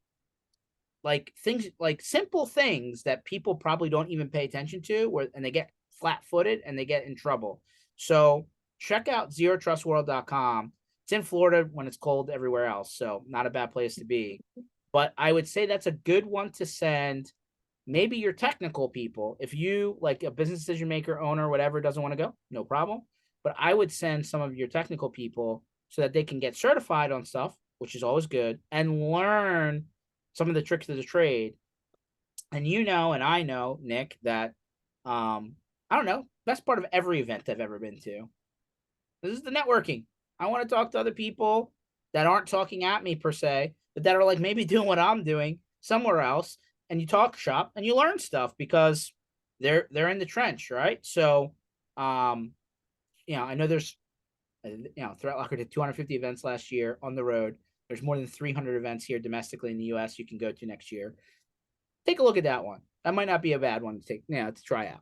Speaker 1: things like simple things that people probably don't even pay attention to, and they get flat-footed and they get in trouble. So check out zerotrustworld.com. It's in Florida when it's cold everywhere else, so not a bad place to be. But I would say that's a good one to send maybe your technical people. If you like a business decision maker, owner, whatever, doesn't want to go, no problem. But I would send some of your technical people so that they can get certified on stuff, which is always good, and learn some of the tricks of the trade. And and I know, Nick, that I don't know, best part of every event I've ever been to. This is the networking. I want to talk to other people that aren't talking at me per se, but that are like maybe doing what I'm doing somewhere else. And you talk shop and you learn stuff because they're in the trench, right? So I know there's Threatlocker did 250 events last year on the road. There's more than 300 events here domestically in the US you can go to next year. Take a look at that one. That might not be a bad one to try out.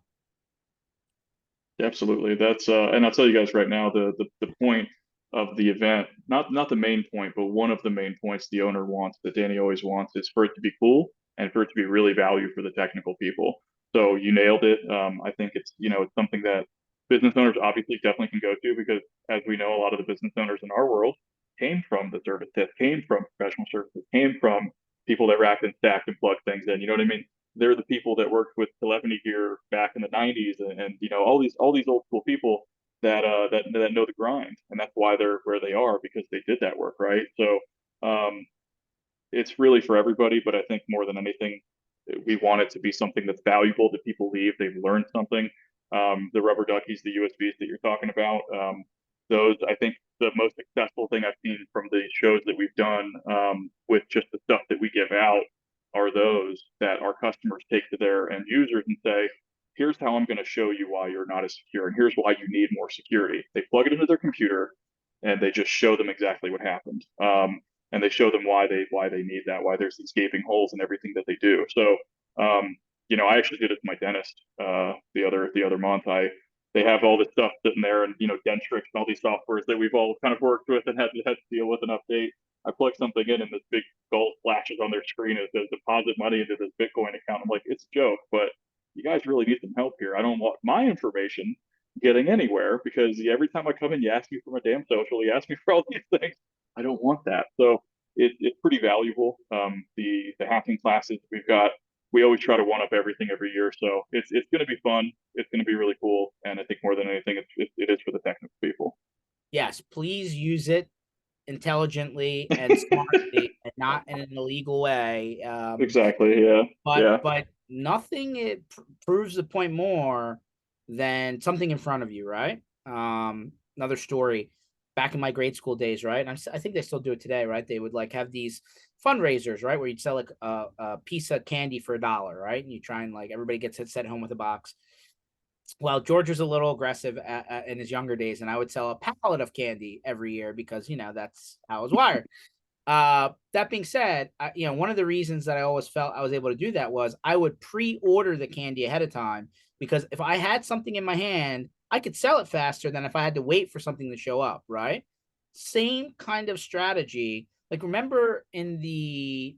Speaker 2: Absolutely. That's and I'll tell you guys right now, the point of the event, not the main point, but one of the main points the owner wants, that Danny always wants, is for it to be cool and for it to be really value for the technical people. So you nailed it. I think it's something that business owners obviously definitely can go to, because as we know, a lot of the business owners in our world came from the service desk, came from professional services, came from people that racked and stacked and plugged things in. You know what I mean? They're the people that worked with telephony gear back in the 90s, and all these old school people that know the grind, and that's why they're where they are, because they did that work, right? So it's really for everybody, but I think more than anything, we want it to be something that's valuable, that people leave, they've learned something. The rubber duckies, the USBs that you're talking about. Those, I think, the most successful thing I've seen from the shows that we've done with just the stuff that we give out are those that our customers take to their end users and say, here's how I'm going to show you why you're not as secure, and here's why you need more security. They plug it into their computer, and they just show them exactly what happened. And they show them why they need that, why there's these gaping holes in everything that they do. So, I actually did it to my dentist the other month. They have all this stuff sitting there, and Dentrix and all these softwares that we've all kind of worked with and had to deal with and update. I plug something in, and this big gold flashes on their screen and it says deposit money into this Bitcoin account. I'm like, it's a joke, but you guys really need some help here. I don't want my information getting anywhere because every time I come in, you ask me for my damn social, you ask me for all these things. I don't want that. So it's pretty valuable. The hacking classes we've got, we always try to one up everything every year. So it's going to be fun. It's going to be really cool. And I think more than anything, it is for the technical people.
Speaker 1: Yes, please use it intelligently and smartly and not in an illegal way.
Speaker 2: Exactly. Yeah.
Speaker 1: But
Speaker 2: Yeah.
Speaker 1: nothing proves the point more than something in front of you, right? Another story back in my grade school days, right? And I think they still do it today, right? They would like have these fundraisers, right, where you'd sell like a piece of candy for $1, right? And you try and like everybody gets it sent home with a box. Well, George was a little aggressive in his younger days, and I would sell a pallet of candy every year because that's how I was wired. That being said, one of the reasons that I always felt I was able to do that was I would pre-order the candy ahead of time, because if I had something in my hand, I could sell it faster than if I had to wait for something to show up, right? Same kind of strategy. Like, remember in the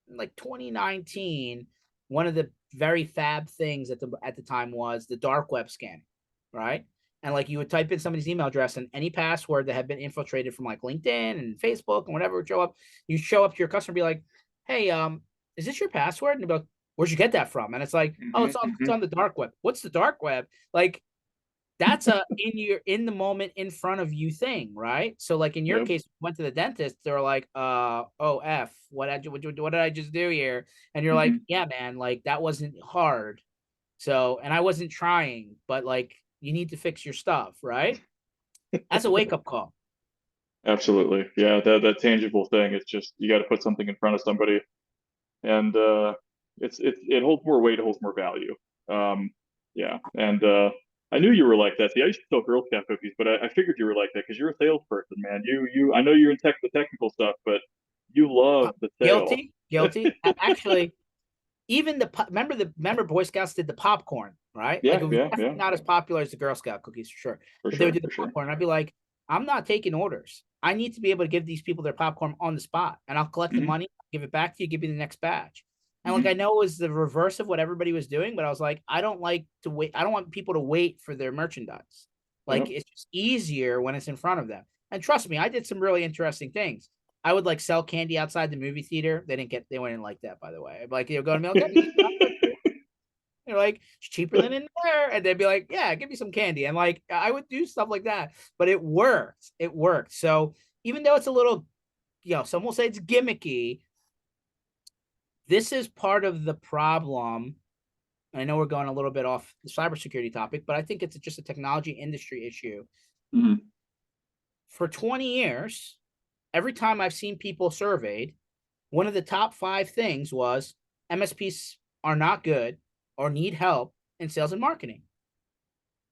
Speaker 1: like 2019, one of the very fab things at the time was the dark web scanning, right? And like you would type in somebody's email address, and any password that had been infiltrated from like LinkedIn and Facebook and whatever would show up. You show up to your customer and be like, "Hey, is this your password?" And they'd be like, "Where'd you get that from?" And it's like, "Oh,
Speaker 2: Mm-hmm,
Speaker 1: it's
Speaker 2: mm-hmm.
Speaker 1: on the dark web." What's the dark web? Like, that's a in the moment in front of you thing, right? So like in your
Speaker 2: Yep.
Speaker 1: case, went to the dentist, they're like, oh F, what did I just do here? And you're like,
Speaker 2: Mm-hmm.
Speaker 1: yeah, man, like that wasn't hard. So, and I wasn't trying, but like you need to fix your stuff, right? That's a wake-up call.
Speaker 2: Absolutely. Yeah. That tangible thing. It's just you got to put something in front of somebody, and it holds more weight, it holds more value. Um, yeah, and I knew you were like that. See, I used to sell Girl Scout cookies, but I figured you were like that because you're a salesperson, man. I know you're in the technical stuff, but you love the sale.
Speaker 1: Guilty. Actually, even remember Boy Scouts did the popcorn, right? Like
Speaker 2: Yeah,
Speaker 1: it was
Speaker 2: yeah,
Speaker 1: definitely
Speaker 2: yeah,
Speaker 1: not as popular as the Girl Scout cookies for sure,
Speaker 2: for
Speaker 1: but they would
Speaker 2: sure,
Speaker 1: do the
Speaker 2: for sure.
Speaker 1: popcorn. And I'd be like, I'm not taking orders. I need to be able to give these people their popcorn on the spot, and I'll collect the
Speaker 2: Hmm.
Speaker 1: money, give it back to you, give you the next batch. And like I
Speaker 2: Hmm.
Speaker 1: know it was the reverse of what everybody was doing, but I was like, I don't like to wait. I don't want people to wait for their merchandise. Like
Speaker 2: Yep.
Speaker 1: it's just easier when it's in front of them. And trust me, I did some really interesting things. I would like sell candy outside the movie theater. They wouldn't like that, by the way. I'd be like, go to me, okay, they're like, it's cheaper than in there. And they'd be like, yeah, give me some candy. And like, I would do stuff like that, but it worked. It worked. So even though it's a little, some will say it's gimmicky, this is part of the problem. I know we're going a little bit off the cybersecurity topic, but I think it's just a technology industry issue.
Speaker 2: Hmm.
Speaker 1: For 20 years, every time I've seen people surveyed, one of the top 5 things was MSPs are not good or need help in sales and marketing.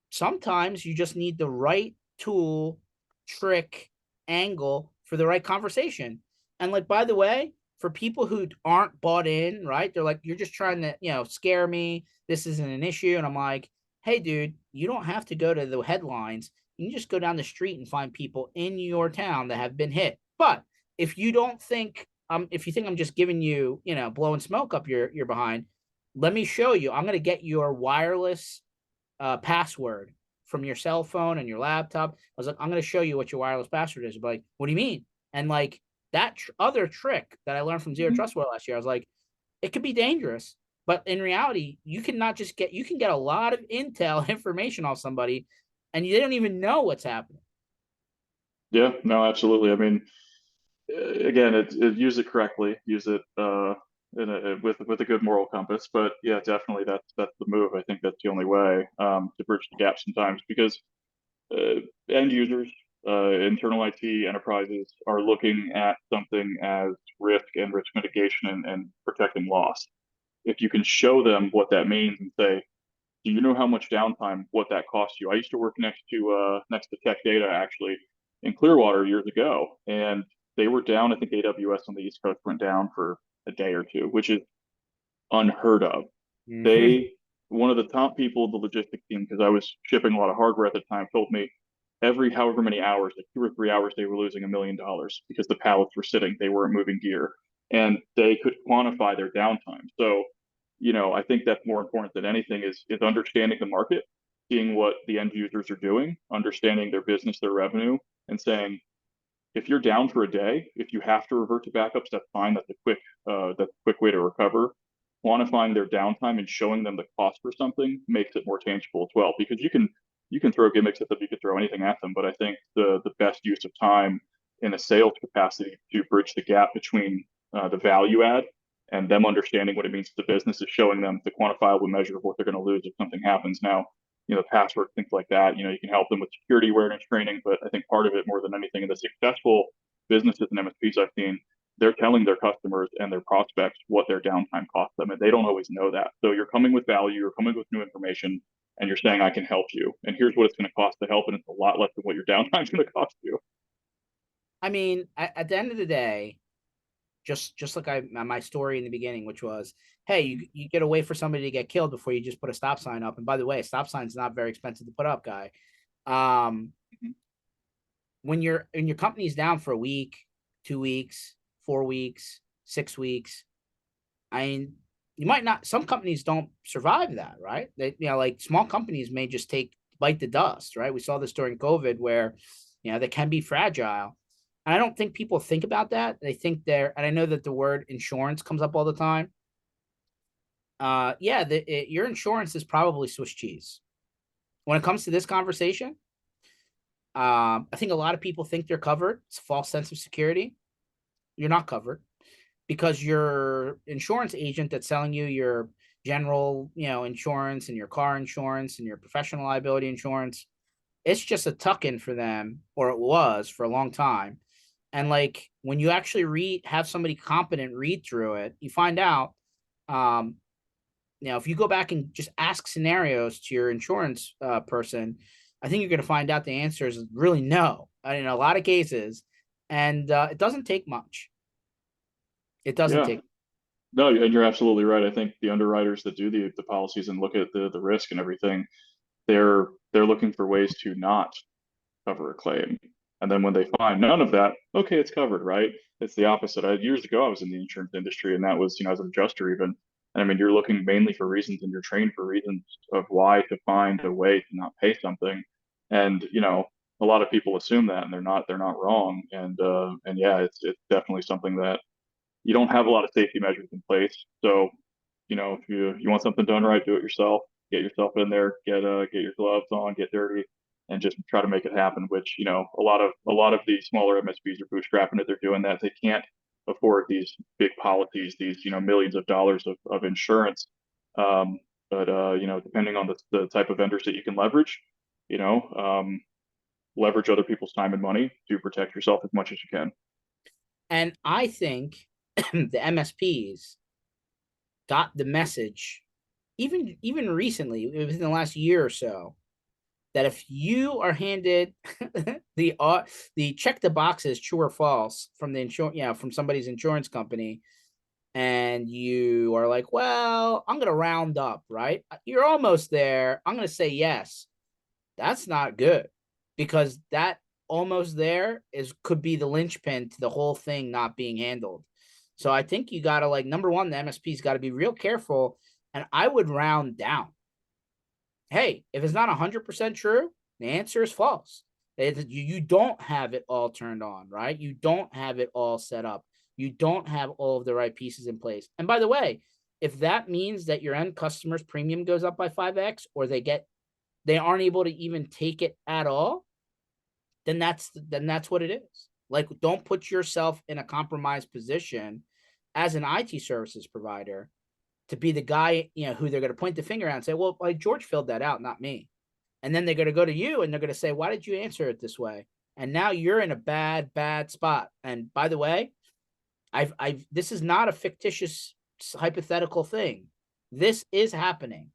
Speaker 1: Sometimes you just need the right tool, trick, angle for the right conversation. And like, by the way, for people who aren't bought in, right? They're like, you're just trying to, scare me. This isn't an issue. And I'm like, hey, dude, you don't have to go to the headlines. You can just go down the street and find people in your town that have been hit. But if you don't think, if you think I'm just giving you, blowing smoke up your behind, let me show you. I'm going to get your wireless password from your cell phone and your laptop. I was like, I'm going to show you what your wireless password is. Like, what do you mean? And like that other trick that I learned from Zero
Speaker 2: Hmm.
Speaker 1: Trust World last year, I was like, it could be dangerous, but in reality, you can get a lot of intel information off somebody, and they don't even know what's happening.
Speaker 2: Yeah, no, absolutely. I mean, again, use it correctly. Use it. with a good moral compass. But yeah, definitely that's the move. I think that's the only way to bridge the gap sometimes because end users, internal IT enterprises are looking at something as risk and risk mitigation and protecting loss. If you can show them what that means and say, do you know how much downtime, what that costs you? I used to work next to Tech Data actually in Clearwater years ago, and they were down. I think AWS on the East Coast went down for a day or two, which is unheard of.
Speaker 1: Hmm.
Speaker 2: They One of the top people of the logistics team, because I was shipping a lot of hardware at the time, told me every however many hours, like 2 or 3 hours, they were losing $1 million because the pallets were sitting, they weren't moving gear, and they could quantify their downtime. So, I think that's more important than anything is understanding the market, seeing what the end users are doing, understanding their business, their revenue, and saying, if you're down for a day, if you have to revert to backups, that's fine. That's a quick way to recover. Quantifying their downtime and showing them the cost for something makes it more tangible as well. Because you can throw gimmicks at them, you can throw anything at them, but I think the best use of time in a sales capacity to bridge the gap between the value add and them understanding what it means to the business is showing them the quantifiable measure of what they're going to lose if something happens. Now, password, things like that. You can help them with security awareness training, but I think part of it more than anything in the successful businesses and MSPs I've seen, they're telling their customers and their prospects what their downtime costs them, and they don't always know that. So you're coming with value, you're coming with new information, and you're saying, I can help you. And here's what it's going to cost to help, and it's a lot less than what your downtime is going to cost you.
Speaker 1: I mean, at the end of the day, just like my story in the beginning, which was, hey, you get away for somebody to get killed before you just put a stop sign up. And by the way, a stop sign is not very expensive to put up, guy. Um, when your company's down for a week, 2 weeks, 4 weeks, 6 weeks, I mean, you might not. Some companies don't survive that, right? They, like small companies may just bite the dust, right? We saw this during COVID, where they can be fragile, and I don't think people think about that. They think and I know that the word insurance comes up all the time. Yeah, your insurance is probably Swiss cheese when it comes to this conversation. I think a lot of people think they're covered. It's a false sense of security. You're not covered because your insurance agent that's selling you your general, insurance and your car insurance and your professional liability insurance, it's just a tuck in for them, or it was for a long time. And like when you actually have somebody competent read through it, you find out, um, if you go back and just ask scenarios to your insurance person, I think you're going to find out the answer is really no in a lot of cases. And it doesn't take much. It doesn't
Speaker 2: Yeah.
Speaker 1: take.
Speaker 2: No, and you're absolutely right. I think the underwriters that do the policies and look at the risk and everything, they're looking for ways to not cover a claim. And then when they find none of that, okay, it's covered, right? It's the opposite. Years ago, I was in the insurance industry, and that was, as an adjuster even. And I mean, you're looking mainly for reasons, and you're trained for reasons of why to find a way to not pay something. And a lot of people assume that, and they're not wrong. And yeah, it's definitely something that you don't have a lot of safety measures in place. So, if you want something done right, do it yourself. Get yourself in there, get your gloves on, get dirty, and just try to make it happen. Which a lot of the smaller MSPs are bootstrapping it. They're doing that. They can't afford these big policies, these millions of dollars of insurance. Um, but depending on the type of vendors that you can leverage, you know, um, leverage other people's time and money to protect yourself as much as you can.
Speaker 1: And I think the MSPs got the message, even recently, within the last year or so, that if you are handed the check the boxes true or false from the insurance, from somebody's insurance company, and you are like, well, I'm gonna round up, right? You're almost there. I'm gonna say yes. That's not good, because that almost there could be the linchpin to the whole thing not being handled. So I think you gotta, like, number one, the MSP's got to be real careful, and I would round down. Hey, if it's not 100% true, the answer is false. You don't have it all turned on, right? You don't have it all set up. You don't have all of the right pieces in place. And by the way, if that means that your end customer's premium goes up by 5x, or they aren't able to even take it at all, then that's what it is. Like, don't put yourself in a compromised position as an IT services provider to be the guy, who they're going to point the finger at and say, well, like George filled that out, not me. And then they're going to go to you and they're going to say, why did you answer it this way? And now you're in a bad spot. And by the way, this is not a fictitious hypothetical thing. This is happening.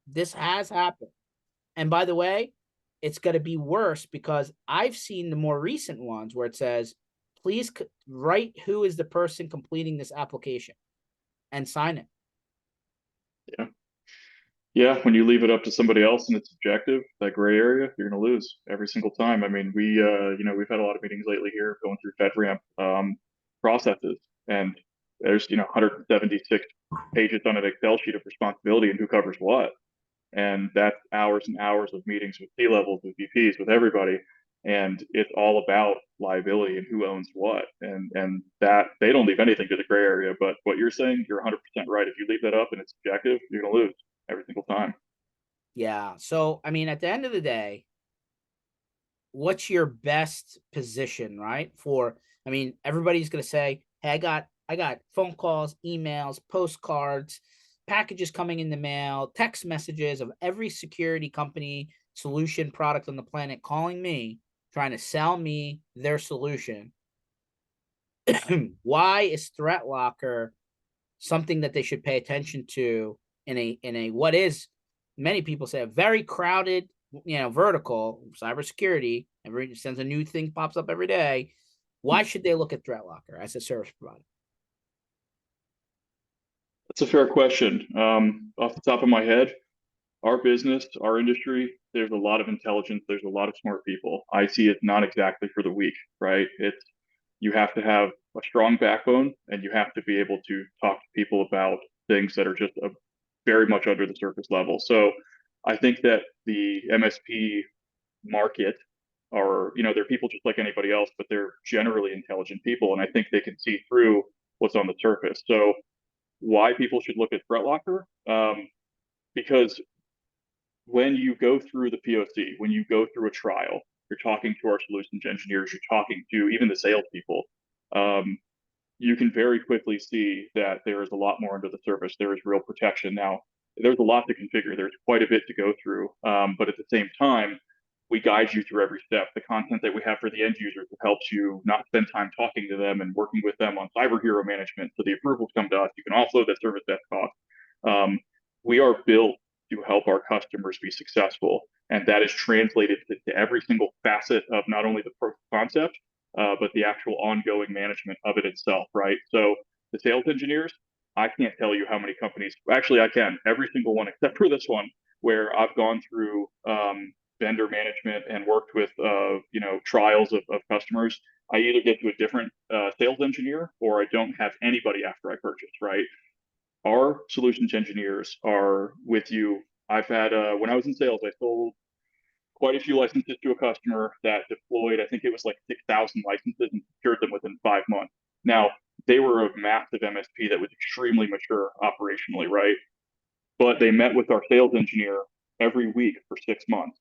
Speaker 1: This has happened. And by the way, it's going to be worse because I've seen the more recent ones where it says, please write who is the person completing this application and sign it.
Speaker 2: Yeah. Yeah, when you leave it up to somebody else and it's subjective, that gray area, you're going to lose every single time. I mean, we've had a lot of meetings lately here going through FedRAMP processes, and there's 176 pages on an Excel sheet of responsibility and who covers what, and that's hours and hours of meetings with C levels, with VPs, with everybody, and it's all about liability and who owns what, and that they don't leave anything to the gray area. But what you're saying, you're 100% right. If you leave that up and it's subjective, you're going to lose every single time.
Speaker 1: Yeah. So, I mean, at the end of the day, what's your best position, right? I mean, everybody's going to say, hey, I got phone calls, emails, postcards, packages coming in the mail, text messages of every security company solution product on the planet calling me, trying to sell me their solution. Why is Threatlocker something that they should pay attention to in a what is, many people say, a very crowded, vertical cybersecurity? Every since a new thing pops up every day, why should they look at Threatlocker as a service provider?
Speaker 2: That's a fair question. Off the top of my head, our business, our industry, there's a lot of intelligence. There's a lot of smart people. IT is not exactly for the weak, right? You have to have a strong backbone and you have to be able to talk to people about things that are just very much under the surface level. So I think that the MSP market are, they're people just like anybody else, but they're generally intelligent people. And I think they can see through what's on the surface. So why people should look at Threatlocker? Because when you go through the POC, when you go through a trial, you're talking to our solutions engineers, you're talking to even the salespeople. Um, you can very quickly see that there is a lot more under the surface. There is real protection. Now, there's a lot to configure. There's quite a bit to go through. But at the same time, we guide you through every step. The content that we have for the end users helps you not spend time talking to them and working with them on cyber hero management. So the approvals come to us. You can offload that service desk cost. Um, we are built to help our customers be successful. And that is translated to every single facet of not only the proof of concept, but the actual ongoing management of it itself, right? So the sales engineers, I can't tell you how many companies, actually I can, every single one except for this one, where I've gone through vendor management and worked with, trials of customers. I either get to a different sales engineer or I don't have anybody after I purchase, right? Our solutions engineers are with you. I've had, when I was in sales, I sold quite a few licenses to a customer that deployed, I think it was like 6,000 licenses and secured them within 5 months. Now, they were a massive MSP that was extremely mature operationally, right? But they met with our sales engineer every week for 6 months.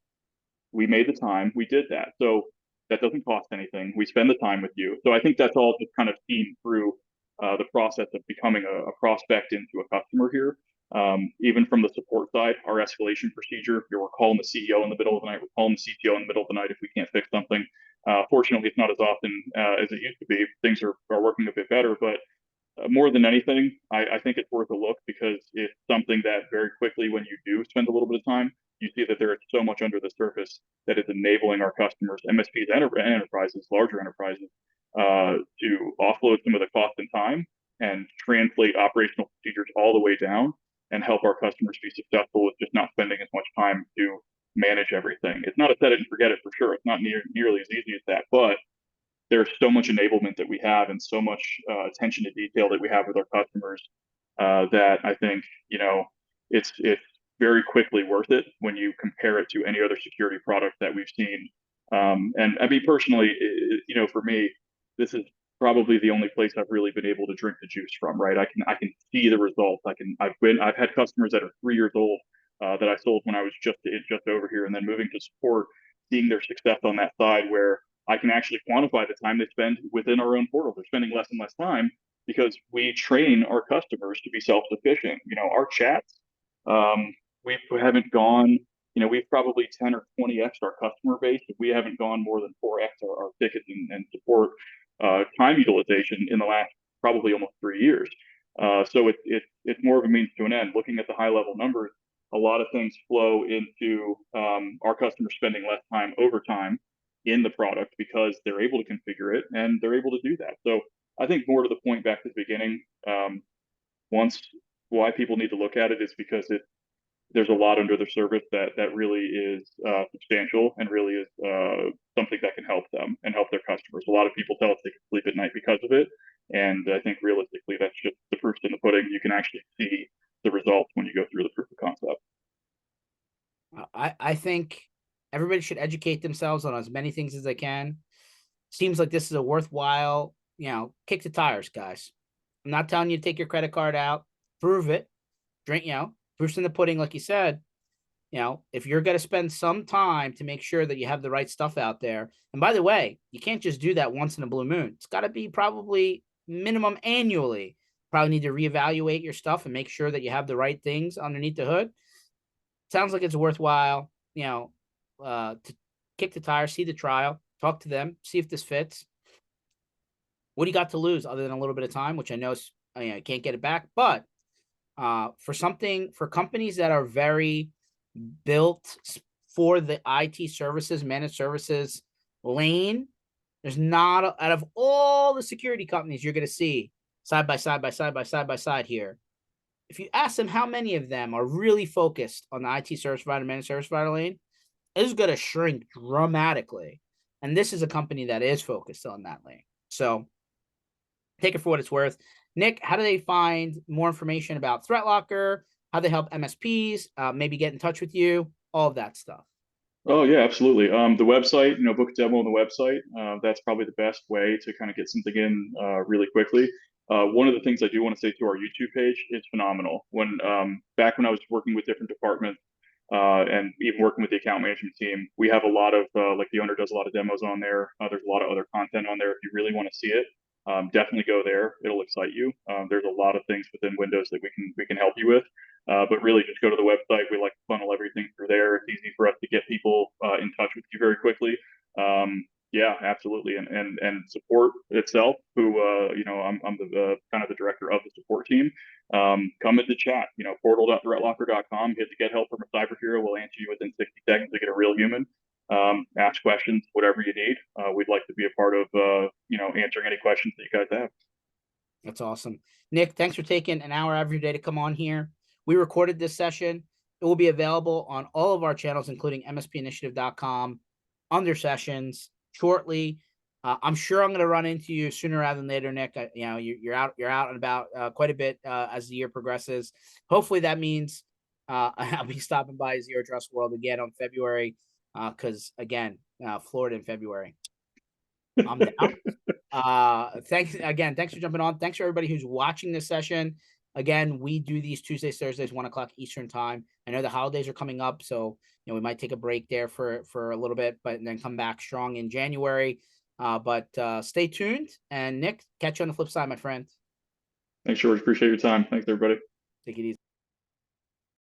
Speaker 2: We made the time, we did that. So that doesn't cost anything. We spend the time with you. So I think that's all just kind of seen through the process of becoming a prospect into a customer here. Even from the support side, our escalation procedure, we're calling the CEO in the middle of the night, we're calling the CTO in the middle of the night if we can't fix something. Fortunately, it's not as often as it used to be. Things are working a bit better, but more than anything, I think it's worth a look because it's something that very quickly, when you do spend a little bit of time, you see that there is so much under the surface that is enabling our customers, MSPs, enterprises, larger enterprises, to offload some of the cost and time and translate operational procedures all the way down and help our customers be successful with just not spending as much time to manage everything. It's not a set it and forget it for sure. It's not nearly as easy as that, but there's so much enablement that we have and so much attention to detail that we have with our customers that I think it's very quickly worth it when you compare it to any other security product that we've seen. And I mean, personally, for me, this is probably the only place I've really been able to drink the juice from. Right? I can see the results. I've had customers that are 3 years old that I sold when I was just over here, and then moving to support, seeing their success on that side where I can actually quantify the time they spend within our own portal. They're spending less and less time because we train our customers to be self-sufficient. Our chats, we haven't gone, we've probably 10 or 20x our customer base. We haven't gone more than 4x our tickets and support time utilization in the last probably almost 3 years. So it's more of a means to an end. Looking at the high level numbers, a lot of things flow into our customers spending less time overtime in the product because they're able to configure it and they're able to do that. So I think more to the point back to the beginning, once why people need to look at it is because there's a lot under the surface that really is substantial and really is something that can help them and help their customers. A lot of people tell us they can sleep at night because of it, and I think realistically that's just the proof's in the pudding. You can actually see the results when you go through the proof of concept.
Speaker 1: I think everybody should educate themselves on as many things as they can. Seems like this is a worthwhile, kick the tires, guys. I'm not telling you to take your credit card out, prove it, drink, proof's in the pudding, like you said. If you're going to spend some time to make sure that you have the right stuff out there. And by the way, you can't just do that once in a blue moon. It's got to be probably minimum annually. Probably need to reevaluate your stuff and make sure that you have the right things underneath the hood. Sounds like it's worthwhile, to kick the tire, see the trial, talk to them, see if this fits. What do you got to lose other than a little bit of time, which I know I can't get it back. But for companies that are very built for the IT services, managed services lane, there's not, out of all the security companies you're going to see side by side here, if you ask them how many of them are really focused on the IT service provider, managed service provider lane, it's going to shrink dramatically. And this is a company that is focused on that lane. So take it for what it's worth. Nick, how do they find more information about Threatlocker? How they help MSPs? Maybe get in touch with you? All of that stuff.
Speaker 2: Oh yeah, absolutely. The website, book a demo on the website. That's probably the best way to kind of get something in really quickly. One of the things I do want to say to our YouTube page is phenomenal. Back when I was working with different departments and even working with the account management team, we have a lot of like the owner does a lot of demos on there. There's a lot of other content on there. If you really want to see it, definitely go there. It'll excite you. There's a lot of things within Windows that we can help you with. But really, just go to the website. We like to funnel everything through there. It's easy for us to get people in touch with you very quickly. Yeah, absolutely. And support itself, who I'm the kind of the director of the support team. Come into chat. Portal.threatlocker.com. Hit the get help from a cyber hero. We'll answer you within 60 seconds to get a real human. Ask questions, whatever you need. We'd like to be a part of answering any questions that you guys have.
Speaker 1: That's awesome. Nick, thanks for taking an hour out of your day to come on here. We recorded this session. It will be available on all of our channels, including mspinitiative.com, under sessions shortly. I'm sure I'm going to run into you sooner rather than later, Nick. You're out and about quite a bit as the year progresses. Hopefully that means I'll be stopping by Zero Trust World again on February because, again, Florida in February. I'm down. Thanks for jumping on. Thanks for everybody who's watching this session. Again, we do these Tuesdays, Thursdays, 1:00 Eastern time. I know the holidays are coming up, so we might take a break there for a little bit, but then come back strong in January. But stay tuned. And Nick, catch you on the flip side, my friend.
Speaker 2: Thanks, George. Appreciate your time. Thanks, everybody.
Speaker 1: Take it easy.